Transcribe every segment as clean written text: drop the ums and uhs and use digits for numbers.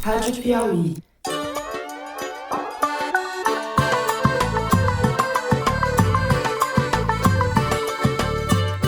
Rádio Piauí.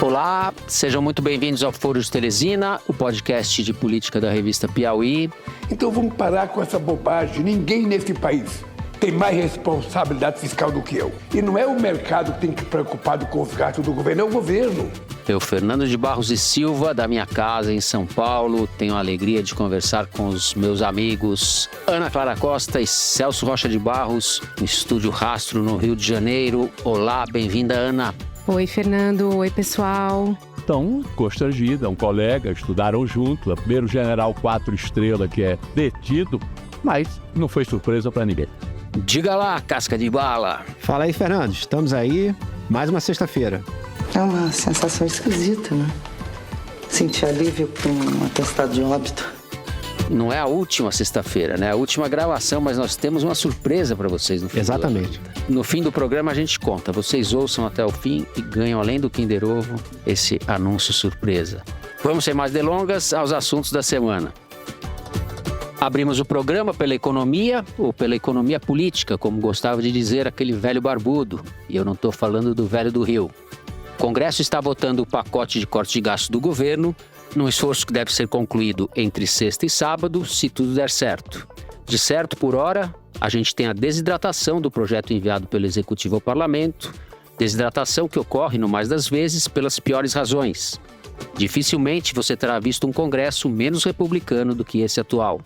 Olá, sejam muito bem-vindos ao Foro de Teresina, o podcast de política da revista Piauí. Então vamos parar com essa bobagem. Ninguém nesse país tem mais responsabilidade fiscal do que eu. E não é o mercado que tem que ir preocupado com os gastos do governo, é o governo. Eu, Fernando de Barros e Silva, da minha casa em São Paulo, tenho a alegria de conversar com os meus amigos Ana Clara Costa e Celso Rocha de Barros, no Estúdio Rastro, no Rio de Janeiro. Olá, bem-vinda, Ana. Oi, Fernando. Oi, pessoal. Então, Costrangida, um colega, estudaram junto, o primeiro general 4 estrelas que é detido, mas não foi surpresa para ninguém. Diga lá, casca de bala. Fala aí, Fernando. Estamos aí, mais uma sexta-feira. É uma sensação esquisita, né? Sentir alívio com um atestado de óbito. Não é a última sexta-feira, né? A última gravação, mas nós temos uma surpresa para vocês no fim. Exatamente. No fim do programa a gente conta. Vocês ouçam até o fim e ganham, além do Kinder Ovo, esse anúncio surpresa. Vamos sem mais delongas aos assuntos da semana. Abrimos o programa pela economia, ou pela economia política, como gostava de dizer aquele velho barbudo. E eu não estou falando do velho do Rio. O Congresso está votando o pacote de corte de gastos do governo, num esforço que deve ser concluído entre sexta e sábado, se tudo der certo. De certo, por hora, a gente tem a desidratação do projeto enviado pelo Executivo ao Parlamento, desidratação que ocorre, no mais das vezes, pelas piores razões. Dificilmente você terá visto um Congresso menos republicano do que esse atual.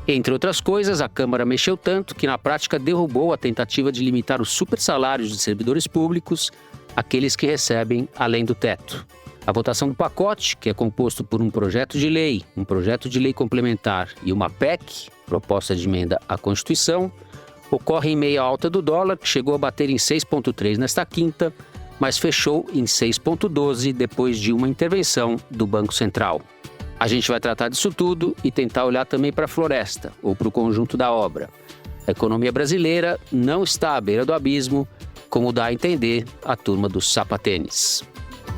Entre outras coisas, a Câmara mexeu tanto que na prática derrubou a tentativa de limitar os supersalários de servidores públicos, aqueles que recebem além do teto. A votação do pacote, que é composto por um projeto de lei, um projeto de lei complementar e uma PEC, proposta de emenda à Constituição, ocorre em meio à alta do dólar, que chegou a bater em 6,3 nesta quinta, mas fechou em 6,12 depois de uma intervenção do Banco Central. A gente vai tratar disso tudo e tentar olhar também para a floresta, ou para o conjunto da obra. A economia brasileira não está à beira do abismo, como dá a entender a turma dos sapatênis.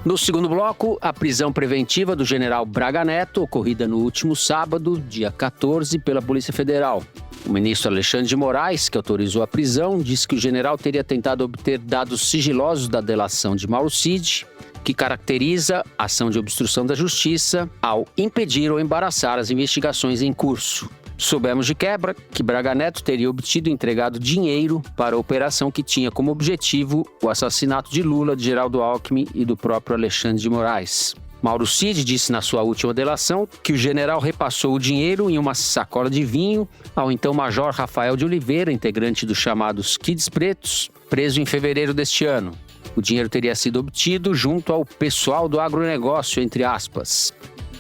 No segundo bloco, a prisão preventiva do general Braga Neto, ocorrida no último sábado, dia 14, pela Polícia Federal. O ministro Alexandre de Moraes, que autorizou a prisão, disse que o general teria tentado obter dados sigilosos da delação de Mauro Cid, que caracteriza a ação de obstrução da justiça ao impedir ou embaraçar as investigações em curso. Soubemos de quebra que Braga Neto teria obtido e entregado dinheiro para a operação que tinha como objetivo o assassinato de Lula, de Geraldo Alckmin e do próprio Alexandre de Moraes. Mauro Cid disse na sua última delação que o general repassou o dinheiro em uma sacola de vinho ao então Major Rafael de Oliveira, integrante dos chamados Kids Pretos, preso em fevereiro deste ano. O dinheiro teria sido obtido junto ao pessoal do agronegócio, entre aspas.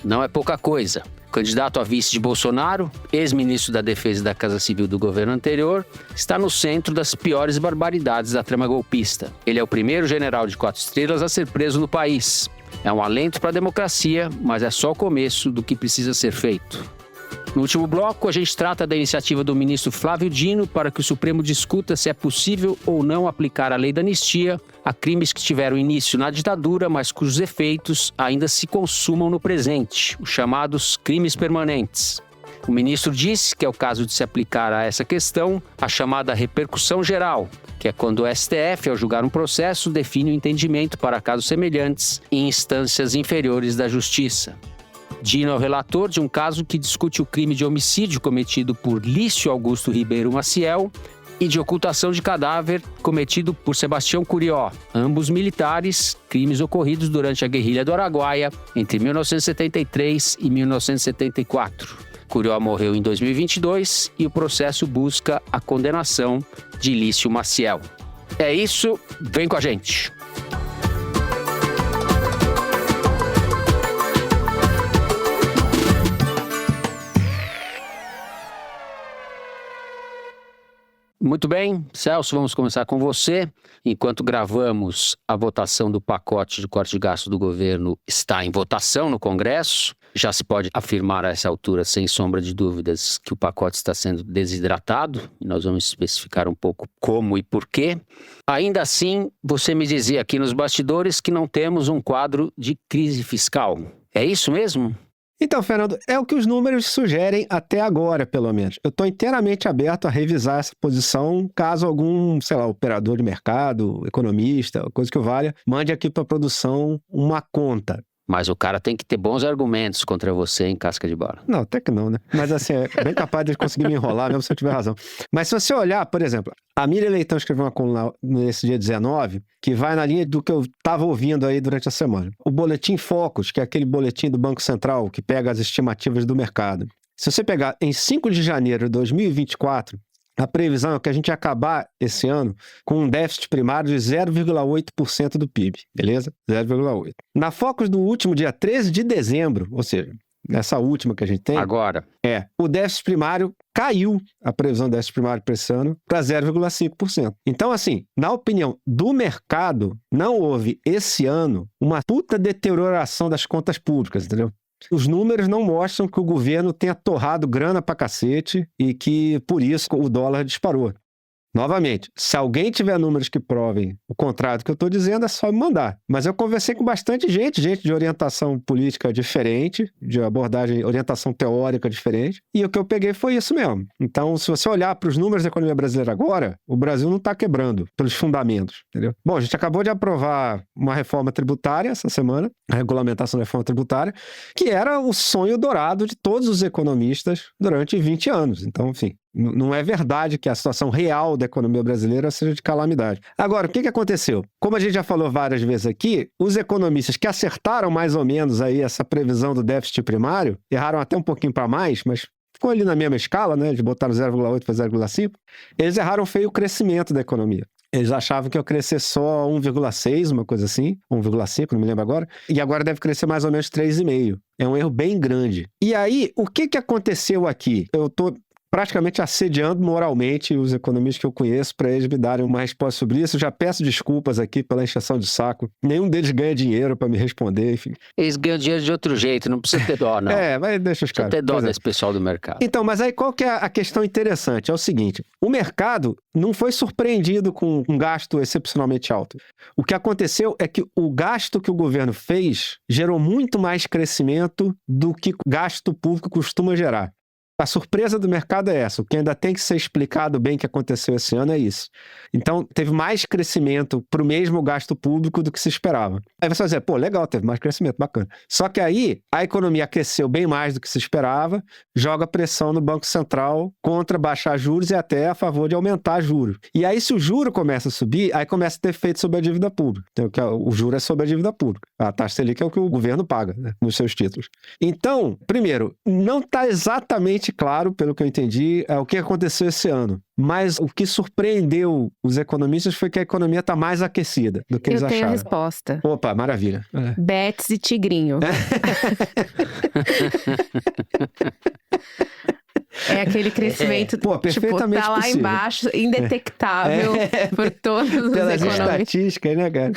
Não é pouca coisa. O candidato a vice de Bolsonaro, ex-ministro da Defesa e da Casa Civil do governo anterior, está no centro das piores barbaridades da trama golpista. Ele é o primeiro general de 4 estrelas a ser preso no país. É um alento para a democracia, mas é só o começo do que precisa ser feito. No último bloco, a gente trata da iniciativa do ministro Flávio Dino para que o Supremo discuta se é possível ou não aplicar a lei da anistia a crimes que tiveram início na ditadura, mas cujos efeitos ainda se consumam no presente, os chamados crimes permanentes. O ministro disse que é o caso de se aplicar a essa questão a chamada repercussão geral, que é quando o STF, ao julgar um processo, define o entendimento para casos semelhantes em instâncias inferiores da Justiça. Dino é o relator de um caso que discute o crime de homicídio cometido por Lício Augusto Ribeiro Maciel e de ocultação de cadáver cometido por Sebastião Curió, ambos militares, crimes ocorridos durante a guerrilha do Araguaia entre 1973 e 1974. Curió morreu em 2022 e o processo busca a condenação de Lício Maciel. É isso, vem com a gente! Muito bem, Celso, vamos começar com você. Enquanto gravamos, a votação do pacote de corte de gastos do governo está em votação no Congresso. Já se pode afirmar a essa altura, sem sombra de dúvidas, que o pacote está sendo desidratado. Nós vamos especificar um pouco como e por quê. Ainda assim, você me dizia aqui nos bastidores que não temos um quadro de crise fiscal. É isso mesmo? Então, Fernando, é o que os números sugerem até agora, pelo menos. Eu estou inteiramente aberto a revisar essa posição, caso algum, sei lá, operador de mercado, economista, coisa que valha, mande aqui para a produção uma conta. Mas o cara tem que ter bons argumentos contra você em casca de bala. Não, até que não, né? Mas assim, é bem capaz de conseguir me enrolar, mesmo se eu tiver razão. Mas se você olhar, por exemplo, a Miriam Leitão escreveu uma coluna nesse dia 19, que vai na linha do que eu estava ouvindo aí durante a semana. O Boletim Focus, que é aquele boletim do Banco Central que pega as estimativas do mercado. Se você pegar em 5 de janeiro de 2024, a previsão é que a gente ia acabar esse ano com um déficit primário de 0,8% do PIB, beleza? 0,8%. Na Focus do último dia 13 de dezembro, ou seja, essa última que a gente tem... Agora. O déficit primário caiu, a previsão do déficit primário para esse ano, para 0,5%. Então, assim, na opinião do mercado, não houve esse ano uma puta deterioração das contas públicas, entendeu? Os números não mostram que o governo tenha torrado grana pra cacete e que, por isso, o dólar disparou. Novamente, se alguém tiver números que provem o contrário do que eu estou dizendo, é só me mandar. Mas eu conversei com bastante gente de orientação política diferente, de abordagem, orientação teórica diferente, e o que eu peguei foi isso mesmo. Então, se você olhar para os números da economia brasileira agora, o Brasil não está quebrando pelos fundamentos, entendeu? Bom, a gente acabou de aprovar uma reforma tributária essa semana, a regulamentação da reforma tributária, que era o sonho dourado de todos os economistas durante 20 anos. Então, enfim, não é verdade que a situação real da economia brasileira seja de calamidade. Agora, o que aconteceu? Como a gente já falou várias vezes aqui, os economistas que acertaram mais ou menos aí essa previsão do déficit primário, erraram até um pouquinho para mais, mas ficou ali na mesma escala, né? Eles botaram 0,8 para 0,5. Eles erraram feio o crescimento da economia. Eles achavam que ia crescer só 1,6, uma coisa assim, 1,5, não me lembro agora, e agora deve crescer mais ou menos 3,5. É um erro bem grande. E aí, o que aconteceu aqui? Eu estou praticamente assediando moralmente os economistas que eu conheço para eles me darem uma resposta sobre isso. Eu já peço desculpas aqui pela encheção de saco. Nenhum deles ganha dinheiro para me responder, enfim. Eles ganham dinheiro de outro jeito, não precisa ter dó, não. Mas deixa os caras. Precisa ter dó desse pessoal do mercado. Então, mas aí qual que é a questão interessante? É o seguinte, o mercado não foi surpreendido com um gasto excepcionalmente alto. O que aconteceu é que o gasto que o governo fez gerou muito mais crescimento do que gasto público costuma gerar. A surpresa do mercado é essa. O que ainda tem que ser explicado bem que aconteceu esse ano é isso. Então, teve mais crescimento para o mesmo gasto público do que se esperava. Aí você vai dizer, pô, legal, teve mais crescimento, bacana. Só que aí, a economia cresceu bem mais do que se esperava, joga pressão no Banco Central contra baixar juros e até a favor de aumentar juros. E aí, se o juro começa a subir, aí começa a ter efeito sobre a dívida pública. Então, o juro é sobre a dívida pública. A taxa Selic é o que o governo paga, né, nos seus títulos. Então, primeiro, não está exatamente claro, pelo que eu entendi, o que aconteceu esse ano. Mas o que surpreendeu os economistas foi que a economia está mais aquecida do que eles acharam. Eu tenho a resposta. Opa, maravilha. Bets e tigrinho. É aquele crescimento, perfeitamente tá lá possível. Embaixo, indetectável por todos os pelas economistas. estatísticas, né, cara?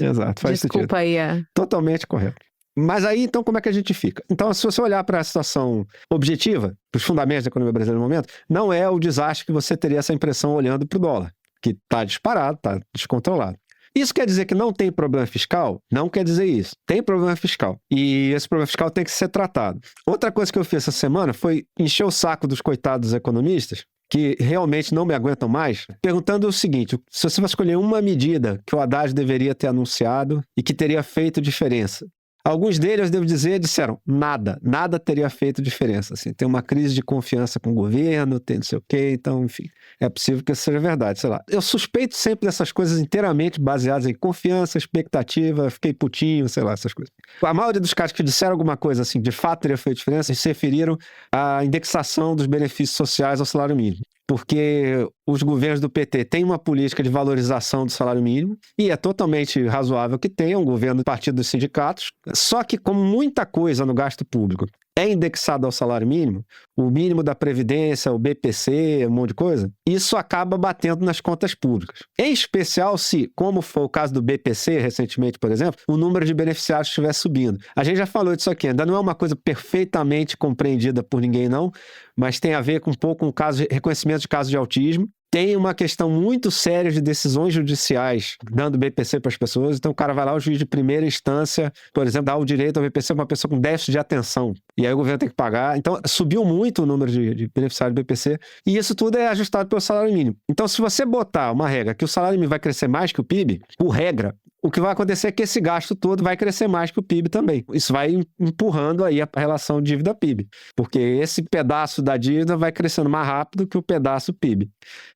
Exato, faz sentido. Desculpa aí. Totalmente correto. Mas aí, então, como é que a gente fica? Então, se você olhar para a situação objetiva, para os fundamentos da economia brasileira no momento, não é o desastre que você teria essa impressão olhando para o dólar, que está disparado, está descontrolado. Isso quer dizer que não tem problema fiscal? Não quer dizer isso. Tem problema fiscal. E esse problema fiscal tem que ser tratado. Outra coisa que eu fiz essa semana foi encher o saco dos coitados economistas, que realmente não me aguentam mais, perguntando o seguinte, se você vai escolher uma medida que o Haddad deveria ter anunciado e que teria feito diferença. Alguns deles, eu devo dizer, disseram nada teria feito diferença. Assim, tem uma crise de confiança com o governo, tem não sei o quê, então, enfim, é possível que isso seja verdade, sei lá. Eu suspeito sempre dessas coisas inteiramente baseadas em confiança, expectativa, fiquei putinho, sei lá, essas coisas. A maioria dos caras que disseram alguma coisa assim, de fato teria feito diferença, se referiram à indexação dos benefícios sociais ao salário mínimo. Porque os governos do PT têm uma política de valorização do salário mínimo e é totalmente razoável que tenha um governo do Partido dos Sindicatos. Só que, como muita coisa no gasto público é indexado ao salário mínimo, o mínimo da Previdência, o BPC, um monte de coisa, isso acaba batendo nas contas públicas. Em especial se, como foi o caso do BPC recentemente, por exemplo, o número de beneficiários estiver subindo. A gente já falou disso aqui, ainda não é uma coisa perfeitamente compreendida por ninguém não, mas tem a ver com um pouco com reconhecimento de casos de autismo. tem uma questão muito séria de decisões judiciais dando BPC para as pessoas. Então o cara vai lá, o juiz de primeira instância, por exemplo, dá o direito ao BPC para uma pessoa com déficit de atenção. E aí o governo tem que pagar. Então subiu muito o número de beneficiários do BPC. E isso tudo é ajustado pelo salário mínimo. Então se você botar uma regra que o salário mínimo vai crescer mais que o PIB, por regra, o que vai acontecer é que esse gasto todo vai crescer mais que o PIB também. Isso vai empurrando aí a relação dívida-PIB. Porque esse pedaço da dívida vai crescendo mais rápido que o pedaço PIB.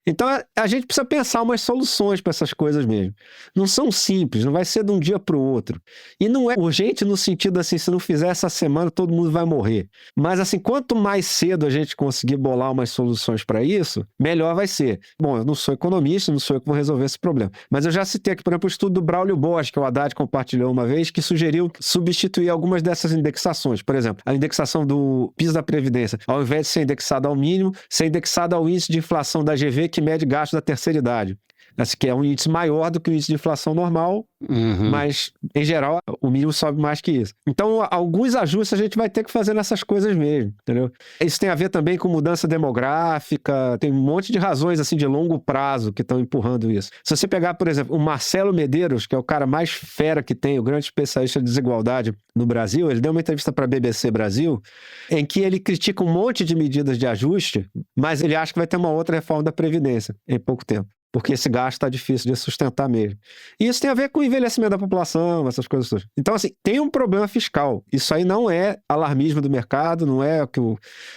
Então a gente precisa pensar umas soluções para essas coisas mesmo. Não são simples, não vai ser de um dia para o outro. E não é urgente no sentido assim, se não fizer essa semana todo mundo vai morrer. Mas assim, quanto mais cedo a gente conseguir bolar umas soluções para isso, melhor vai ser. Bom, eu não sou economista, não sou eu que vou resolver esse problema. Mas eu já citei aqui, por exemplo, o estudo do Braulio Bosch, que o Haddad compartilhou uma vez, que sugeriu substituir algumas dessas indexações. Por exemplo, a indexação do piso da Previdência, ao invés de ser indexada ao mínimo, ser indexada ao índice de inflação da GV, que mede gasto da terceira idade. Assim, que é um índice maior do que o índice de inflação normal, mas, em geral, o mínimo sobe mais que isso. Então, alguns ajustes a gente vai ter que fazer nessas coisas mesmo, entendeu? Isso tem a ver também com mudança demográfica, tem um monte de razões, assim, de longo prazo que estão empurrando isso. Se você pegar, por exemplo, o Marcelo Medeiros, que é o cara mais fera que tem, o grande especialista de desigualdade no Brasil, ele deu uma entrevista para a BBC Brasil, em que ele critica um monte de medidas de ajuste, mas ele acha que vai ter uma outra reforma da Previdência em pouco tempo. Porque esse gasto está difícil de sustentar mesmo. E isso tem a ver com o envelhecimento da população, essas coisas todas. Então, assim, tem um problema fiscal. Isso aí não é alarmismo do mercado, não é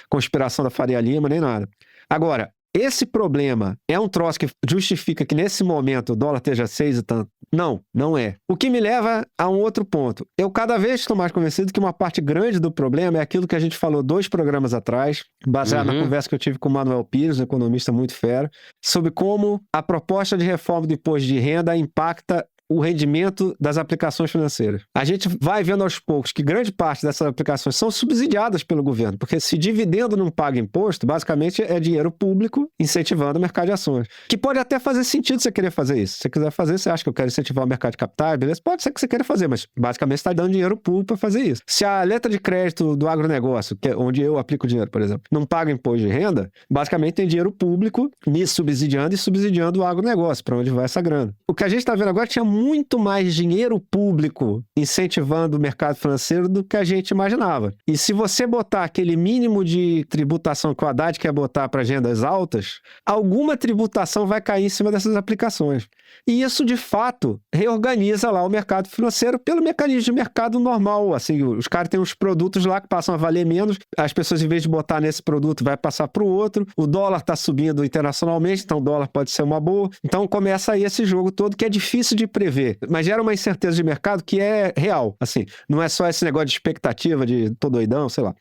conspiração da Faria Lima, nem nada. Agora, esse problema é um troço que justifica que nesse momento o dólar esteja 6 e tanto? Não, não é. O que me leva a um outro ponto. Eu cada vez estou mais convencido que uma parte grande do problema é aquilo que a gente falou 2 programas atrás, baseado na conversa que eu tive com o Manuel Pires, um economista muito fera, sobre como a proposta de reforma do imposto de renda impacta o rendimento das aplicações financeiras. A gente vai vendo aos poucos que grande parte dessas aplicações são subsidiadas pelo governo, porque se dividendo não paga imposto, basicamente é dinheiro público incentivando o mercado de ações. Que pode até fazer sentido você querer fazer isso. Se você quiser fazer, você acha que eu quero incentivar o mercado de capitais, beleza? Pode ser que você queira fazer, mas basicamente você está dando dinheiro público para fazer isso. Se a letra de crédito do agronegócio, que é onde eu aplico dinheiro, por exemplo, não paga imposto de renda, basicamente tem dinheiro público me subsidiando e subsidiando o agronegócio, para onde vai essa grana. O que a gente está vendo agora tinha muito mais dinheiro público incentivando o mercado financeiro do que a gente imaginava. E se você botar aquele mínimo de tributação que o Haddad quer botar para rendas altas, alguma tributação vai cair em cima dessas aplicações. E isso, de fato, reorganiza lá o mercado financeiro pelo mecanismo de mercado normal. Assim, os caras têm uns produtos lá que passam a valer menos, as pessoas, em vez de botar nesse produto, vai passar para o outro, o dólar está subindo internacionalmente, então o dólar pode ser uma boa. Então começa aí esse jogo todo que é difícil de prever, mas gera uma incerteza de mercado que é real. Assim, não é só esse negócio de expectativa de tô doidão, sei lá.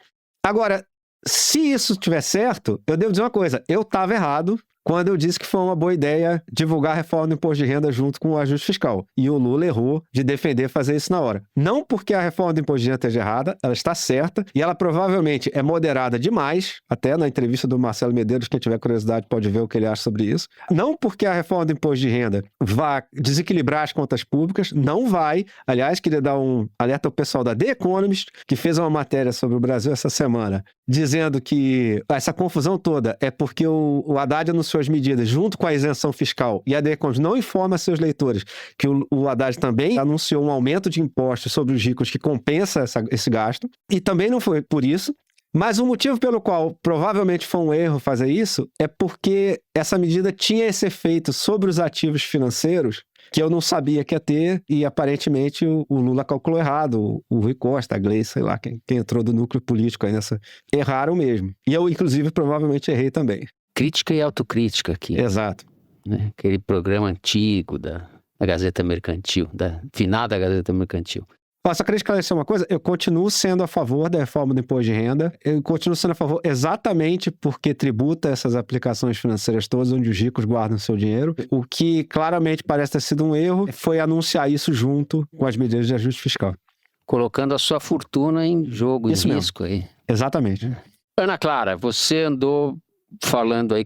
Agora, se isso estiver certo, eu devo dizer uma coisa, eu estava errado quando eu disse que foi uma boa ideia divulgar a reforma do imposto de renda junto com o ajuste fiscal. E o Lula errou de defender fazer isso na hora. Não porque a reforma do imposto de renda esteja errada, ela está certa e ela provavelmente é moderada demais, até na entrevista do Marcelo Medeiros, quem tiver curiosidade pode ver o que ele acha sobre isso. Não porque a reforma do imposto de renda vai desequilibrar as contas públicas, não vai. Aliás, queria dar um alerta ao pessoal da The Economist, que fez uma matéria sobre o Brasil essa semana, dizendo que essa confusão toda é porque o Haddad anunciou as medidas junto com a isenção fiscal e a The Economist não informa seus leitores que o Haddad também anunciou um aumento de impostos sobre os ricos que compensa esse gasto, e também não foi por isso. Mas o motivo pelo qual provavelmente foi um erro fazer isso é porque essa medida tinha esse efeito sobre os ativos financeiros que eu não sabia que ia ter, e aparentemente o Lula calculou errado, o Rui Costa, a Gleice, sei lá, quem entrou do núcleo político aí nessa, erraram mesmo. E eu, inclusive, provavelmente errei também. Crítica e autocrítica aqui. Exato. Né? Aquele programa antigo da Gazeta Mercantil, da finada Gazeta Mercantil. Só queria esclarecer uma coisa, eu continuo sendo a favor da reforma do imposto de renda, eu continuo sendo a favor exatamente porque tributa essas aplicações financeiras todas onde os ricos guardam seu dinheiro. O que claramente parece ter sido um erro foi anunciar isso junto com as medidas de ajuste fiscal. Colocando a sua fortuna em jogo, Isso em risco aí. Exatamente. Ana Clara, você andou falando aí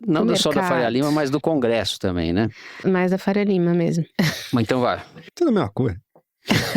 não só da Faria Lima, mas do Congresso também, né? Mais da Faria Lima mesmo. Mas então vai. Tudo a mesma coisa.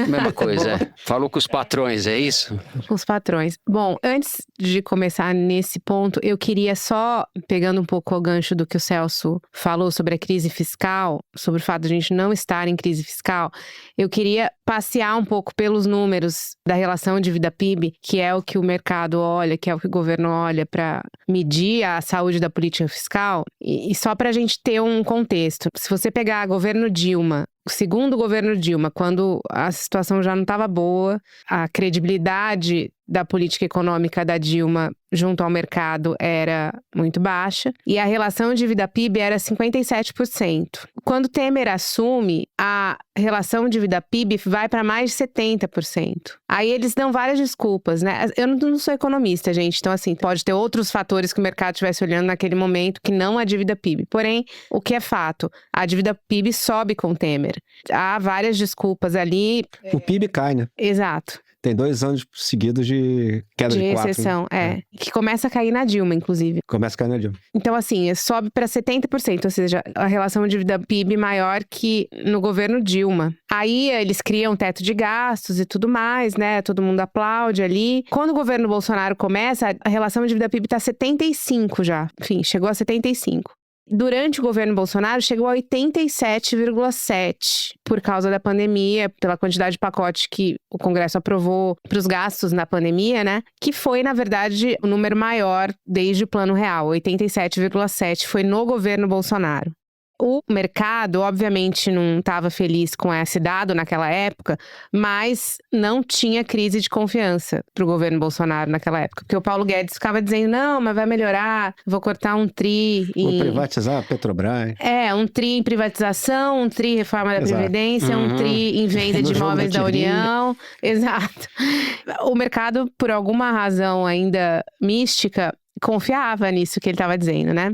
Mesma coisa, é. Falou com os patrões, é isso? Os patrões. Bom, antes de começar nesse ponto, eu queria só, pegando um pouco o gancho do que o Celso falou sobre a crise fiscal, sobre o fato de a gente não estar em crise fiscal, eu queria passear um pouco pelos números da relação dívida-PIB, que é o que o mercado olha, que é o que o governo olha para medir a saúde da política fiscal. E só para a gente ter um contexto, se você pegar governo Dilma, o segundo governo Dilma, quando a situação já não estava boa, a credibilidade da política econômica da Dilma junto ao mercado era muito baixa e a relação dívida-PIB era 57%. Quando Temer assume, a relação dívida-PIB vai para mais de 70%. Aí eles dão várias desculpas, né? Eu não sou economista, gente, então assim, pode ter outros fatores que o mercado estivesse olhando naquele momento que não a dívida-PIB. Porém, o que é fato? A dívida-PIB sobe com Temer. Há várias desculpas ali. O PIB cai, né? Exato. Tem 2 anos seguidos de queda de 4. Recessão, que começa a cair na Dilma, inclusive. Começa a cair na Dilma. Então, assim, sobe para 70%, ou seja, a relação dívida-PIB maior que no governo Dilma. Aí, eles criam teto de gastos e tudo mais, né? Todo mundo aplaude ali. Quando o governo Bolsonaro começa, a relação dívida-PIB tá 75 já. Enfim, chegou a 75. Durante o governo Bolsonaro, chegou a 87,7% por causa da pandemia, pela quantidade de pacote que o Congresso aprovou para os gastos na pandemia, né? Que foi, na verdade, o número maior desde o Plano Real. 87,7% foi no governo Bolsonaro. O mercado, obviamente, não estava feliz com esse dado naquela época, mas não tinha crise de confiança para o governo Bolsonaro naquela época. Porque o Paulo Guedes ficava dizendo, não, mas vai melhorar, vou cortar um tri Vou privatizar a Petrobras. Um tri em privatização, um tri em reforma da Previdência, um tri em venda de imóveis da União. Exato. O mercado, por alguma razão ainda mística, confiava nisso que ele estava dizendo, né?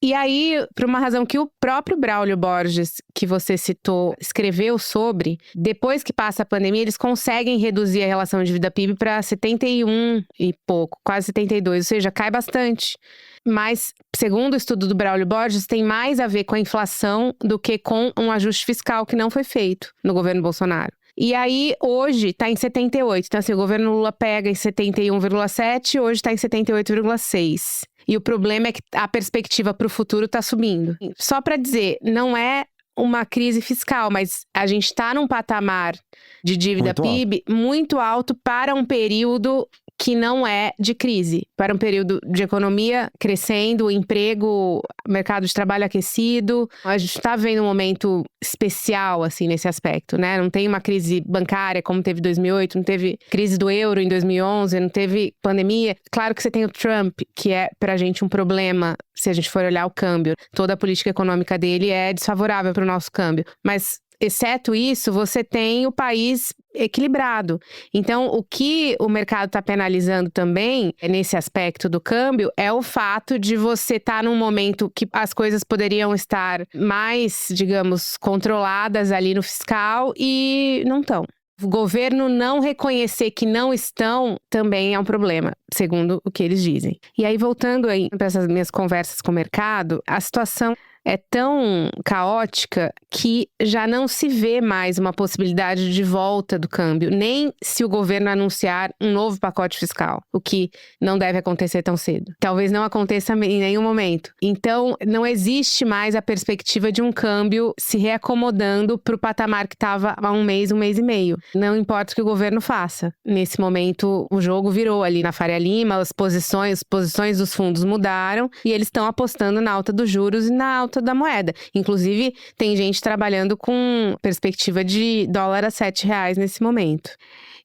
E aí, por uma razão que o próprio Braulio Borges, que você citou, escreveu sobre, depois que passa a pandemia, eles conseguem reduzir a relação dívida-PIB para 71 e pouco, quase 72, ou seja, cai bastante. Mas, segundo o estudo do Braulio Borges, tem mais a ver com a inflação do que com um ajuste fiscal que não foi feito no governo Bolsonaro. E aí, hoje, está em 78. Então, assim, o governo Lula pega em 71,7, hoje está em 78,6. E o problema é que a perspectiva para o futuro está subindo. Só para dizer, não é uma crise fiscal, mas a gente está num patamar de dívida PIB muito alto para um período que não é de crise, para um período de economia crescendo, emprego, mercado de trabalho aquecido. A gente está vendo um momento especial, assim, nesse aspecto, né? Não tem uma crise bancária como teve em 2008, não teve crise do euro em 2011, não teve pandemia. Claro que você tem o Trump, que é pra gente um problema, se a gente for olhar o câmbio. Toda a política econômica dele é desfavorável para o nosso câmbio. Mas, exceto isso, você tem o país equilibrado. Então, o que o mercado está penalizando também, nesse aspecto do câmbio, é o fato de você estar num momento que as coisas poderiam estar mais, digamos, controladas ali no fiscal e não estão. O governo não reconhecer que não estão também é um problema, segundo o que eles dizem. E aí, voltando aí para essas minhas conversas com o mercado, a situação é tão caótica que já não se vê mais uma possibilidade de volta do câmbio, nem se o governo anunciar um novo pacote fiscal, o que não deve acontecer tão cedo. Talvez não aconteça em nenhum momento. Então, não existe mais a perspectiva de um câmbio se reacomodando para o patamar que estava há um mês e meio. Não importa o que o governo faça. Nesse momento, o jogo virou ali na Faria Lima, as posições dos fundos mudaram e eles estão apostando na alta dos juros e na alta da moeda. Inclusive, tem gente trabalhando com perspectiva de dólar a R$7 nesse momento.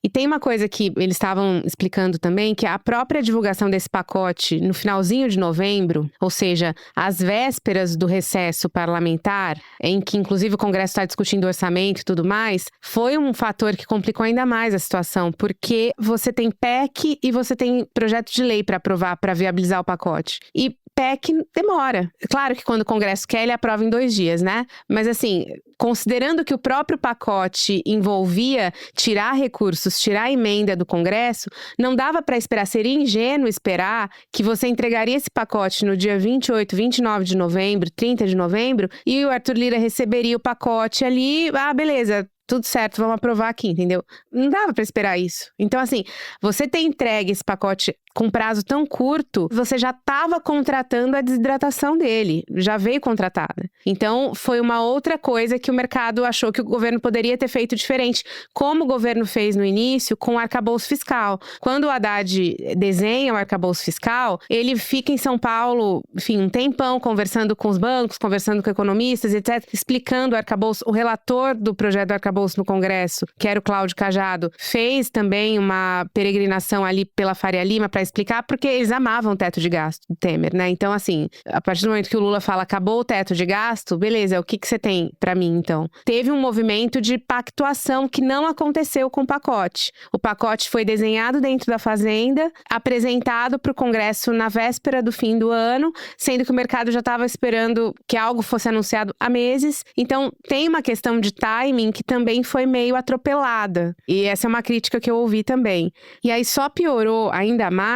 E tem uma coisa que eles estavam explicando também, que a própria divulgação desse pacote no finalzinho de novembro, ou seja, às vésperas do recesso parlamentar, em que inclusive o Congresso está discutindo orçamento e tudo mais, foi um fator que complicou ainda mais a situação, porque você tem PEC e você tem projeto de lei para aprovar, para viabilizar o pacote. E PEC demora. Claro que quando o Congresso quer, ele aprova em 2 dias, né? Mas assim, considerando que o próprio pacote envolvia tirar recursos, tirar a emenda do Congresso, não dava para esperar, seria ingênuo esperar que você entregaria esse pacote no dia 28, 29 de novembro, 30 de novembro, e o Arthur Lira receberia o pacote ali, beleza, tudo certo, vamos aprovar aqui, entendeu? Não dava pra esperar isso. Então, assim, você ter entregue esse pacote com prazo tão curto, você já estava contratando a desidratação dele, já veio contratada. Então, foi uma outra coisa que o mercado achou que o governo poderia ter feito diferente, como o governo fez no início com o arcabouço fiscal. Quando o Haddad desenha o arcabouço fiscal, ele fica em São Paulo, enfim, um tempão conversando com os bancos, conversando com economistas, etc., explicando o arcabouço. O relator do projeto do arcabouço no Congresso, que era o Cláudio Cajado, fez também uma peregrinação ali pela Faria Lima para explicar, porque eles amavam o teto de gasto do Temer, né? Então, assim, a partir do momento que o Lula fala acabou o teto de gasto, beleza, o que você tem para mim, então? Teve um movimento de pactuação que não aconteceu com o pacote. O pacote foi desenhado dentro da Fazenda, apresentado para o Congresso na véspera do fim do ano, sendo que o mercado já estava esperando que algo fosse anunciado há meses. Então, tem uma questão de timing que também foi meio atropelada. E essa é uma crítica que eu ouvi também. E aí só piorou ainda mais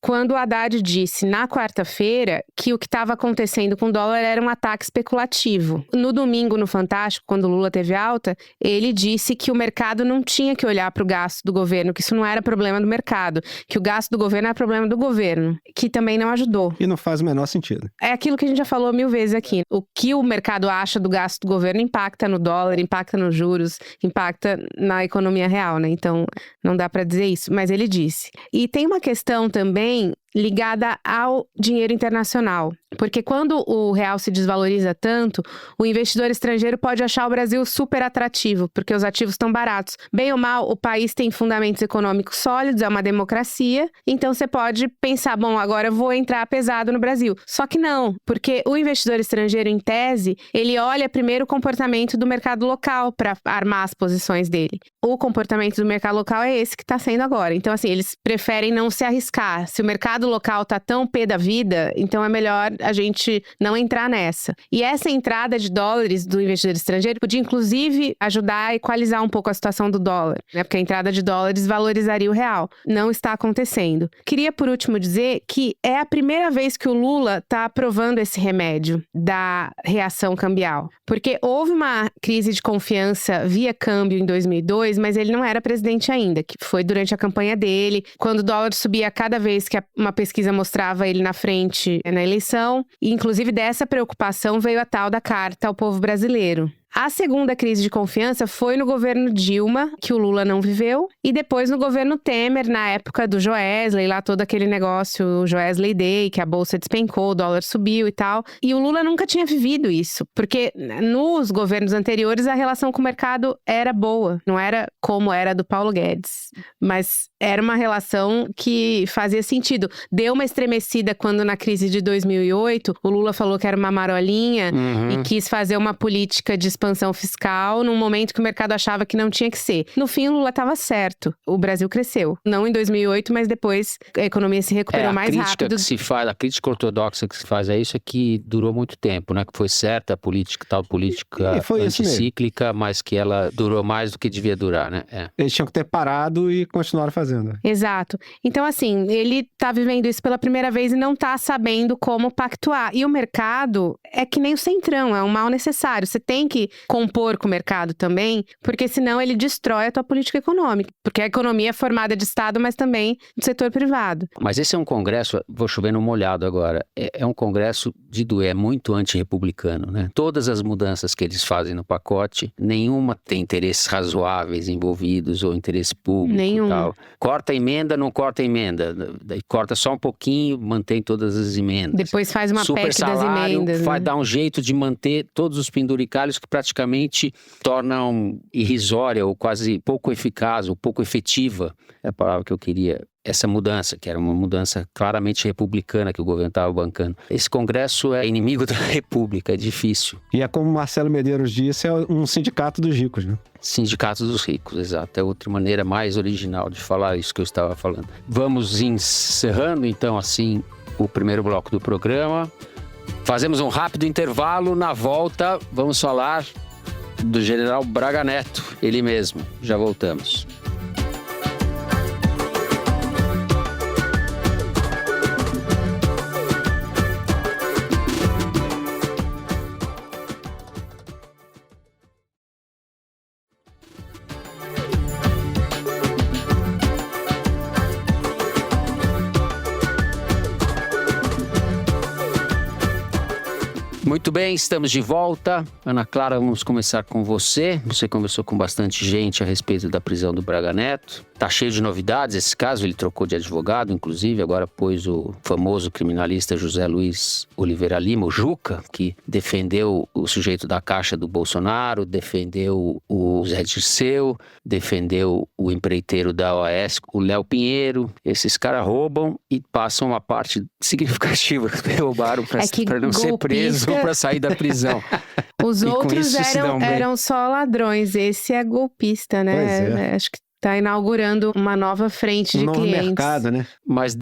quando o Haddad disse na quarta-feira que o que estava acontecendo com o dólar era um ataque especulativo. No domingo, no Fantástico, quando o Lula teve alta, ele disse que o mercado não tinha que olhar para o gasto do governo, que isso não era problema do mercado, que o gasto do governo era problema do governo, que também não ajudou. E não faz o menor sentido. É aquilo que a gente já falou 1000 vezes aqui. O que o mercado acha do gasto do governo impacta no dólar, impacta nos juros, impacta na economia real, né? Então, não dá para dizer isso, mas ele disse. E tem uma questão também ligada ao dinheiro internacional. Porque quando o real se desvaloriza tanto, o investidor estrangeiro pode achar o Brasil super atrativo, porque os ativos estão baratos. Bem ou mal, o país tem fundamentos econômicos sólidos, é uma democracia, então você pode pensar, bom, agora eu vou entrar pesado no Brasil. Só que não, porque o investidor estrangeiro, em tese, ele olha primeiro o comportamento do mercado local para armar as posições dele. O comportamento do mercado local é esse que está sendo agora. Então, assim, eles preferem não se arriscar. Se o mercado local tá tão pé da vida, então é melhor a gente não entrar nessa. E essa entrada de dólares do investidor estrangeiro podia, inclusive, ajudar a equalizar um pouco a situação do dólar, né? Porque a entrada de dólares valorizaria o real. Não está acontecendo. Queria, por último, dizer que é a primeira vez que o Lula está aprovando esse remédio da reação cambial. Porque houve uma crise de confiança via câmbio em 2002, mas ele não era presidente ainda, que foi durante a campanha dele, quando o dólar subia cada vez que uma pesquisa mostrava ele na frente na eleição. E, inclusive, dessa preocupação veio a tal da carta ao povo brasileiro. A segunda crise de confiança foi no governo Dilma, que o Lula não viveu, e depois no governo Temer, na época do Joesley, lá todo aquele negócio, o Joesley Day, que a bolsa despencou, o dólar subiu e tal. E o Lula nunca tinha vivido isso, porque nos governos anteriores a relação com o mercado era boa, não era como era do Paulo Guedes, mas era uma relação que fazia sentido. Deu uma estremecida quando na crise de 2008, o Lula falou que era uma marolinha e quis fazer uma política de expansão fiscal num momento que o mercado achava que não tinha que ser. No fim, o Lula estava certo. O Brasil cresceu. Não em 2008, mas depois a economia se recuperou mais rápido. A crítica ortodoxa que se faz a isso é que durou muito tempo, né? Que foi certa a política, tal política anticíclica, mas que ela durou mais do que devia durar, né? Eles tinham que ter parado e continuaram fazendo. Exato. Então, assim, ele tá vivendo isso pela primeira vez e não tá sabendo como pactuar. E o mercado é que nem o centrão, é um mal necessário. Você tem que compor com o mercado também, porque senão ele destrói a tua política econômica. Porque a economia é formada de Estado, mas também do setor privado. Mas esse é um congresso, vou chover no molhado agora, é um congresso de doer, é muito antirrepublicano, né? Todas as mudanças que eles fazem no pacote, nenhuma tem interesses razoáveis envolvidos ou interesse público e tal. Corta a emenda, não corta a emenda. Daí corta só um pouquinho, mantém todas as emendas. Depois faz uma PEC das emendas. Vai dar um jeito de manter todos os penduricalhos que praticamente tornam irrisória ou quase pouco eficaz ou pouco efetiva, é a palavra que eu queria, essa mudança, que era uma mudança claramente republicana que o governo estava bancando. Esse congresso é inimigo da república, é difícil. E é como Marcelo Medeiros disse, é um sindicato dos ricos, né? Sindicato dos ricos, exato. É outra maneira mais original de falar isso que eu estava falando. Vamos encerrando, então, assim, o primeiro bloco do programa. Fazemos um rápido intervalo. Na volta, vamos falar do general Braga Neto, ele mesmo. Já voltamos. Muito bem, estamos de volta. Ana Clara, vamos começar com você. Você conversou com bastante gente a respeito da prisão do Braga Neto. Tá cheio de novidades esse caso, ele trocou de advogado, inclusive, agora pôs o famoso criminalista José Luiz Oliveira Lima, o Juca, que defendeu o sujeito da Caixa do Bolsonaro, defendeu o Zé Dirceu, defendeu o empreiteiro da OAS, o Léo Pinheiro. Esses caras roubam e passam uma parte significativa que roubaram para não ser preso ou para sair da prisão. Os outros eram só ladrões, esse é golpista, né? Pois é. Acho que está inaugurando uma nova frente de novo clientes. mercado, né? Mas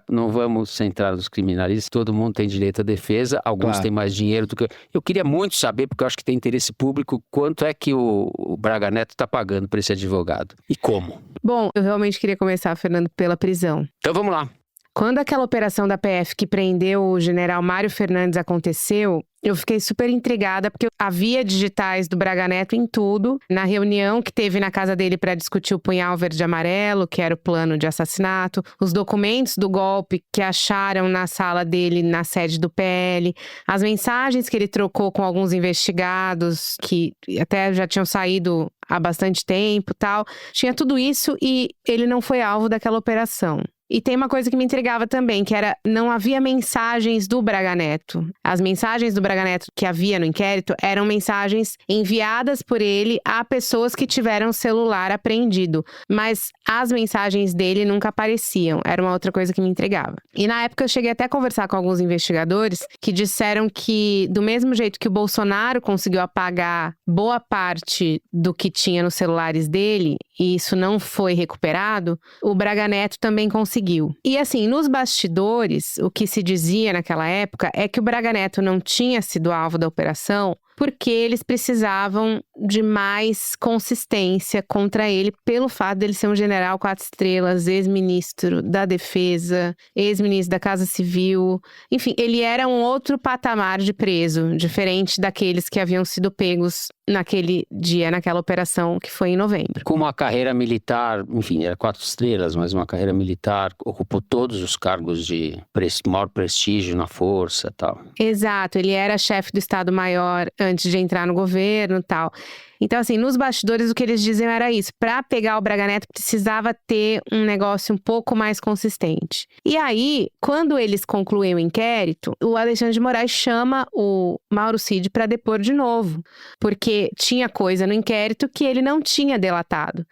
não vamos centrar nos criminalistas, todo mundo tem direito à defesa, alguns têm mais dinheiro do que... Eu queria muito saber, porque eu acho que tem interesse público, quanto é que o Braga Neto está pagando para esse advogado e como. Bom, eu realmente queria começar, Fernando, pela prisão. Então vamos lá. Quando aquela operação da PF que prendeu o general Mário Fernandes aconteceu, eu fiquei super intrigada, porque havia digitais do Braga Neto em tudo. Na reunião que teve na casa dele para discutir o punhal verde e amarelo, que era o plano de assassinato, os documentos do golpe que acharam na sala dele, na sede do PL, as mensagens que ele trocou com alguns investigados, que até já tinham saído há bastante tempo e tal. Tinha tudo isso e ele não foi alvo daquela operação. E tem uma coisa que me intrigava também, que era, não havia mensagens do Braga Neto. As mensagens do Braga Neto que havia no inquérito eram mensagens enviadas por ele a pessoas que tiveram celular apreendido. Mas as mensagens dele nunca apareciam. Era uma outra coisa que me intrigava. E na época eu cheguei até a conversar com alguns investigadores que disseram que, do mesmo jeito que o Bolsonaro conseguiu apagar boa parte do que tinha nos celulares dele, e isso não foi recuperado, o Braga Neto também conseguiu. E assim, nos bastidores, o que se dizia naquela época é que o Braga Neto não tinha sido alvo da operação porque eles precisavam de mais consistência contra ele pelo fato dele ser um general 4 estrelas, ex-ministro da Defesa, ex-ministro da Casa Civil. Enfim, ele era um outro patamar de preso, diferente daqueles que haviam sido pegos naquele dia, naquela operação que foi em novembro. Com uma carreira militar, enfim, era 4 estrelas, mas uma carreira militar, ocupou todos os cargos de maior prestígio na força e tal. Exato, ele era chefe do Estado-Maior antes de entrar no governo e tal. Então, assim, nos bastidores o que eles diziam era isso. Para pegar o Braga Neto precisava ter um negócio um pouco mais consistente. E aí, quando eles concluem o inquérito, o Alexandre de Moraes chama o Mauro Cid para depor de novo. Porque tinha coisa no inquérito que ele não tinha delatado.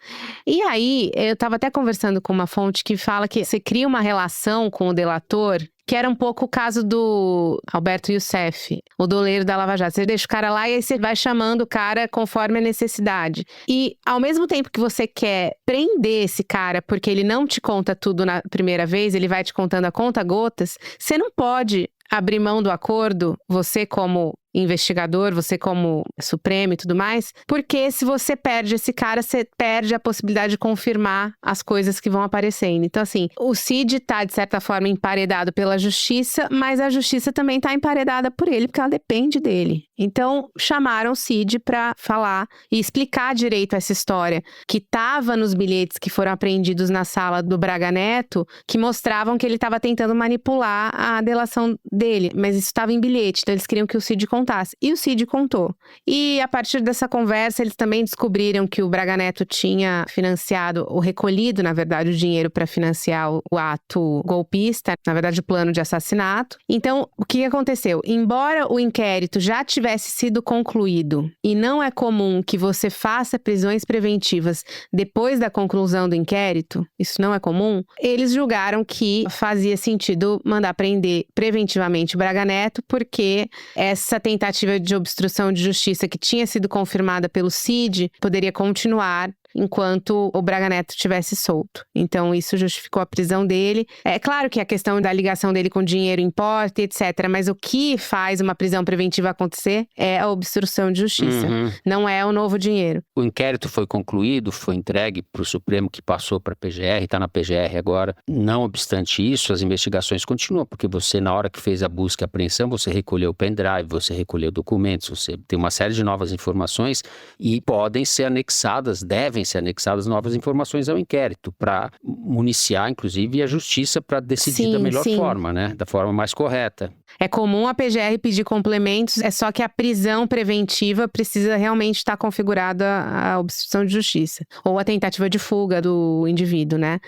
E aí, eu estava até conversando com uma fonte que fala que você cria uma relação com o delator, que era um pouco o caso do Alberto Youssef, o doleiro da Lava Jato. Você deixa o cara lá e aí você vai chamando o cara conforme a necessidade. E ao mesmo tempo que você quer prender esse cara porque ele não te conta tudo na primeira vez, ele vai te contando a conta-gotas, você não pode abrir mão do acordo, você como investigador, você como Supremo e tudo mais, porque se você perde esse cara, você perde a possibilidade de confirmar as coisas que vão aparecendo. Então, assim, o Cid tá, de certa forma, emparedado pela justiça, mas a justiça também tá emparedada por ele, porque ela depende dele. Então, chamaram o Cid pra falar e explicar direito essa história, que tava nos bilhetes que foram apreendidos na sala do Braga Neto, que mostravam que ele tava tentando manipular a delação dele, mas isso estava em bilhete, então eles queriam que o Cid contasse. E o Cid contou. E a partir dessa conversa, eles também descobriram que o Braga Neto tinha financiado, ou recolhido, na verdade, o dinheiro para financiar o ato golpista, na verdade, o plano de assassinato. Então, o que aconteceu? Embora o inquérito já tivesse sido concluído, e não é comum que você faça prisões preventivas depois da conclusão do inquérito, isso não é comum, eles julgaram que fazia sentido mandar prender preventivamente o Braga Neto, porque essa tentativa de obstrução de justiça que tinha sido confirmada pelo Cid poderia continuar enquanto o Braga Neto estivesse solto. Então, isso justificou a prisão dele. É claro que a questão da ligação dele com dinheiro importa, etc. Mas o que faz uma prisão preventiva acontecer é a obstrução de justiça. Não é o novo dinheiro. O inquérito foi concluído, foi entregue para o Supremo, que passou para a PGR, está na PGR agora. Não obstante isso, as investigações continuam, porque você, na hora que fez a busca e apreensão, você recolheu o pendrive, você recolheu documentos, você tem uma série de novas informações e podem ser anexadas, devem ser anexadas novas informações ao inquérito, para municiar, inclusive, a justiça para decidir da melhor forma, né? Da forma mais correta. É comum a PGR pedir complementos, é só que a prisão preventiva precisa realmente estar configurada à obstrução de justiça. Ou a tentativa de fuga do indivíduo, né?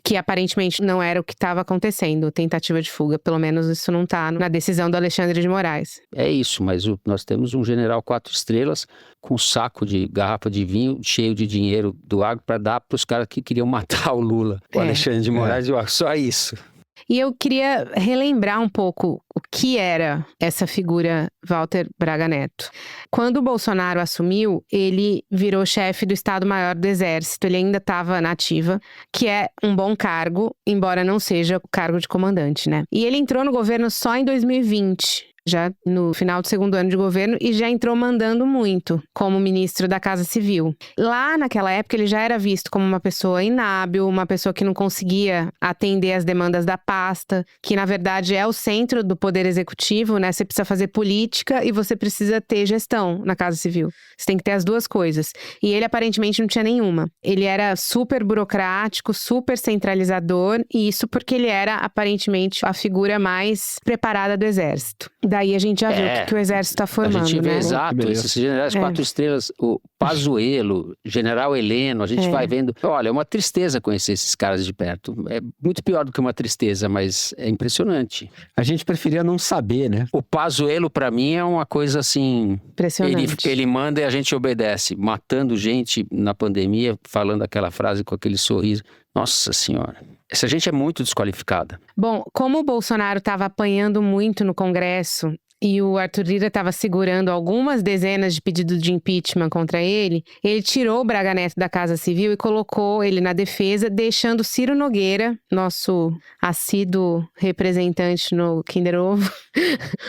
Que aparentemente não era o que estava acontecendo, tentativa de fuga. Pelo menos isso não está na decisão do Alexandre de Moraes. É isso, mas nós temos um general 4 estrelas com um saco de garrafa de vinho cheio de dinheiro do agro para dar para os caras que queriam matar o Lula. O Alexandre de Moraes, só isso. E eu queria relembrar um pouco o que era essa figura Walter Braga Neto. Quando o Bolsonaro assumiu, ele virou chefe do Estado-Maior do Exército, ele ainda estava na ativa, que é um bom cargo, embora não seja o cargo de comandante, né? E ele entrou no governo só em 2020. Já no final do segundo ano de governo, e já entrou mandando muito como ministro da Casa Civil. Lá naquela época ele já era visto como uma pessoa inábil, uma pessoa que não conseguia atender as demandas da pasta, que na verdade é o centro do poder executivo, né? Você precisa fazer política e você precisa ter gestão na Casa Civil. Você tem que ter as duas coisas. E ele aparentemente não tinha nenhuma. Ele era super burocrático, super centralizador, e isso porque ele era aparentemente a figura mais preparada do Exército. Daí a gente já viu o que o Exército está formando, A gente vê, né? exato, esses generais 4 estrelas, o Pazuello, General Heleno, a gente vai vendo. Olha, é uma tristeza conhecer esses caras de perto. É muito pior do que uma tristeza, mas é impressionante. A gente preferia não saber, né? O Pazuello, pra mim, é uma coisa assim... Impressionante. Ele manda e a gente obedece. Matando gente na pandemia, falando aquela frase com aquele sorriso. Nossa Senhora. Essa gente é muito desqualificada. Bom, como o Bolsonaro estava apanhando muito no Congresso e o Arthur Lira estava segurando algumas dezenas de pedidos de impeachment contra ele, ele tirou o Braga Neto da Casa Civil e colocou ele na defesa, deixando Ciro Nogueira, nosso assíduo representante no Kinder Ovo,